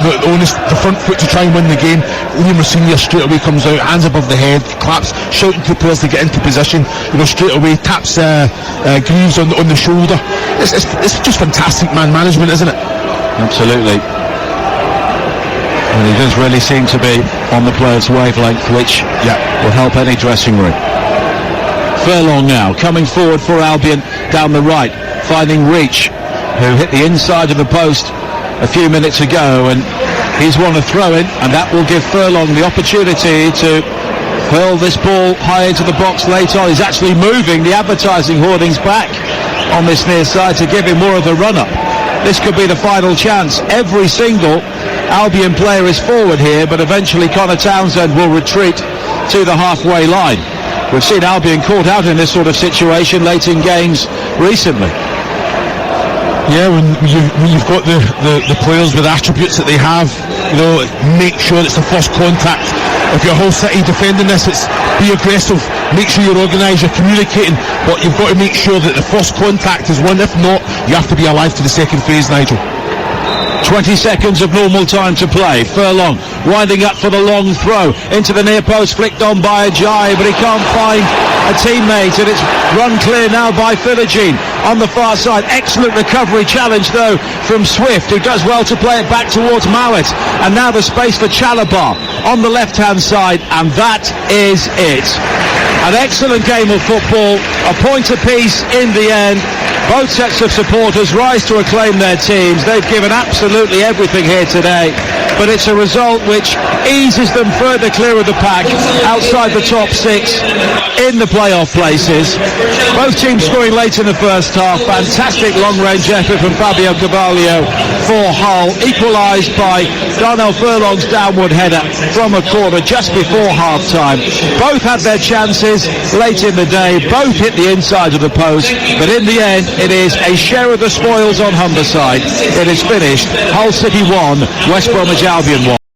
front foot to try and win the game. Liam Senior straight away comes out, hands above the head, claps, shouting to the players to get into position, straight away, taps Greaves on the shoulder. It's just fantastic man management, isn't it? Absolutely. And he does really seem to be on the player's wavelength, which will help any dressing room. Furlong now coming forward for Albion down the right, finding Reach, who hit the inside of the post a few minutes ago, and he's won a throw-in, and that will give Furlong the opportunity to hurl this ball high into the box late on. He's actually moving the advertising hoardings back on this near side to give him more of a run-up. This could be the final chance. Every single Albion player is forward here, but eventually Connor Townsend will retreat to the halfway line. We've seen Albion caught out in this sort of situation late in games recently. Yeah, when you've got the players with attributes that they have, make sure it's the first contact. If you're Hull City defending this, it's be aggressive, make sure you're organised, you're communicating, but you've got to make sure that the first contact is won. If not, you have to be alive to the second phase, Nigel. 20 seconds of normal time to play. Furlong winding up for the long throw into the near post, flicked on by Ajayi, but he can't find a teammate, and it's run clear now by Philogene on the far side. Excellent recovery challenge though from Swift, who does well to play it back towards Mowat. And now the space for Chalabar on the left hand side, and that is it. An excellent game of football, a point apiece in the end. Both sets of supporters rise to acclaim their teams. They've given absolutely everything here today, but it's a result which eases them further clear of the pack, outside the top six in the playoff places. Both teams scoring late in the first half. Fantastic long-range effort from Fabio Carvalho for Hull, equalised by Darnell Furlong's downward header from a corner just before half-time. Both had their chances late in the day, both hit the inside of the post, but in the end it is a share of the spoils on Humberside. It is finished. Hull City 1, West Bromwich Albion 1.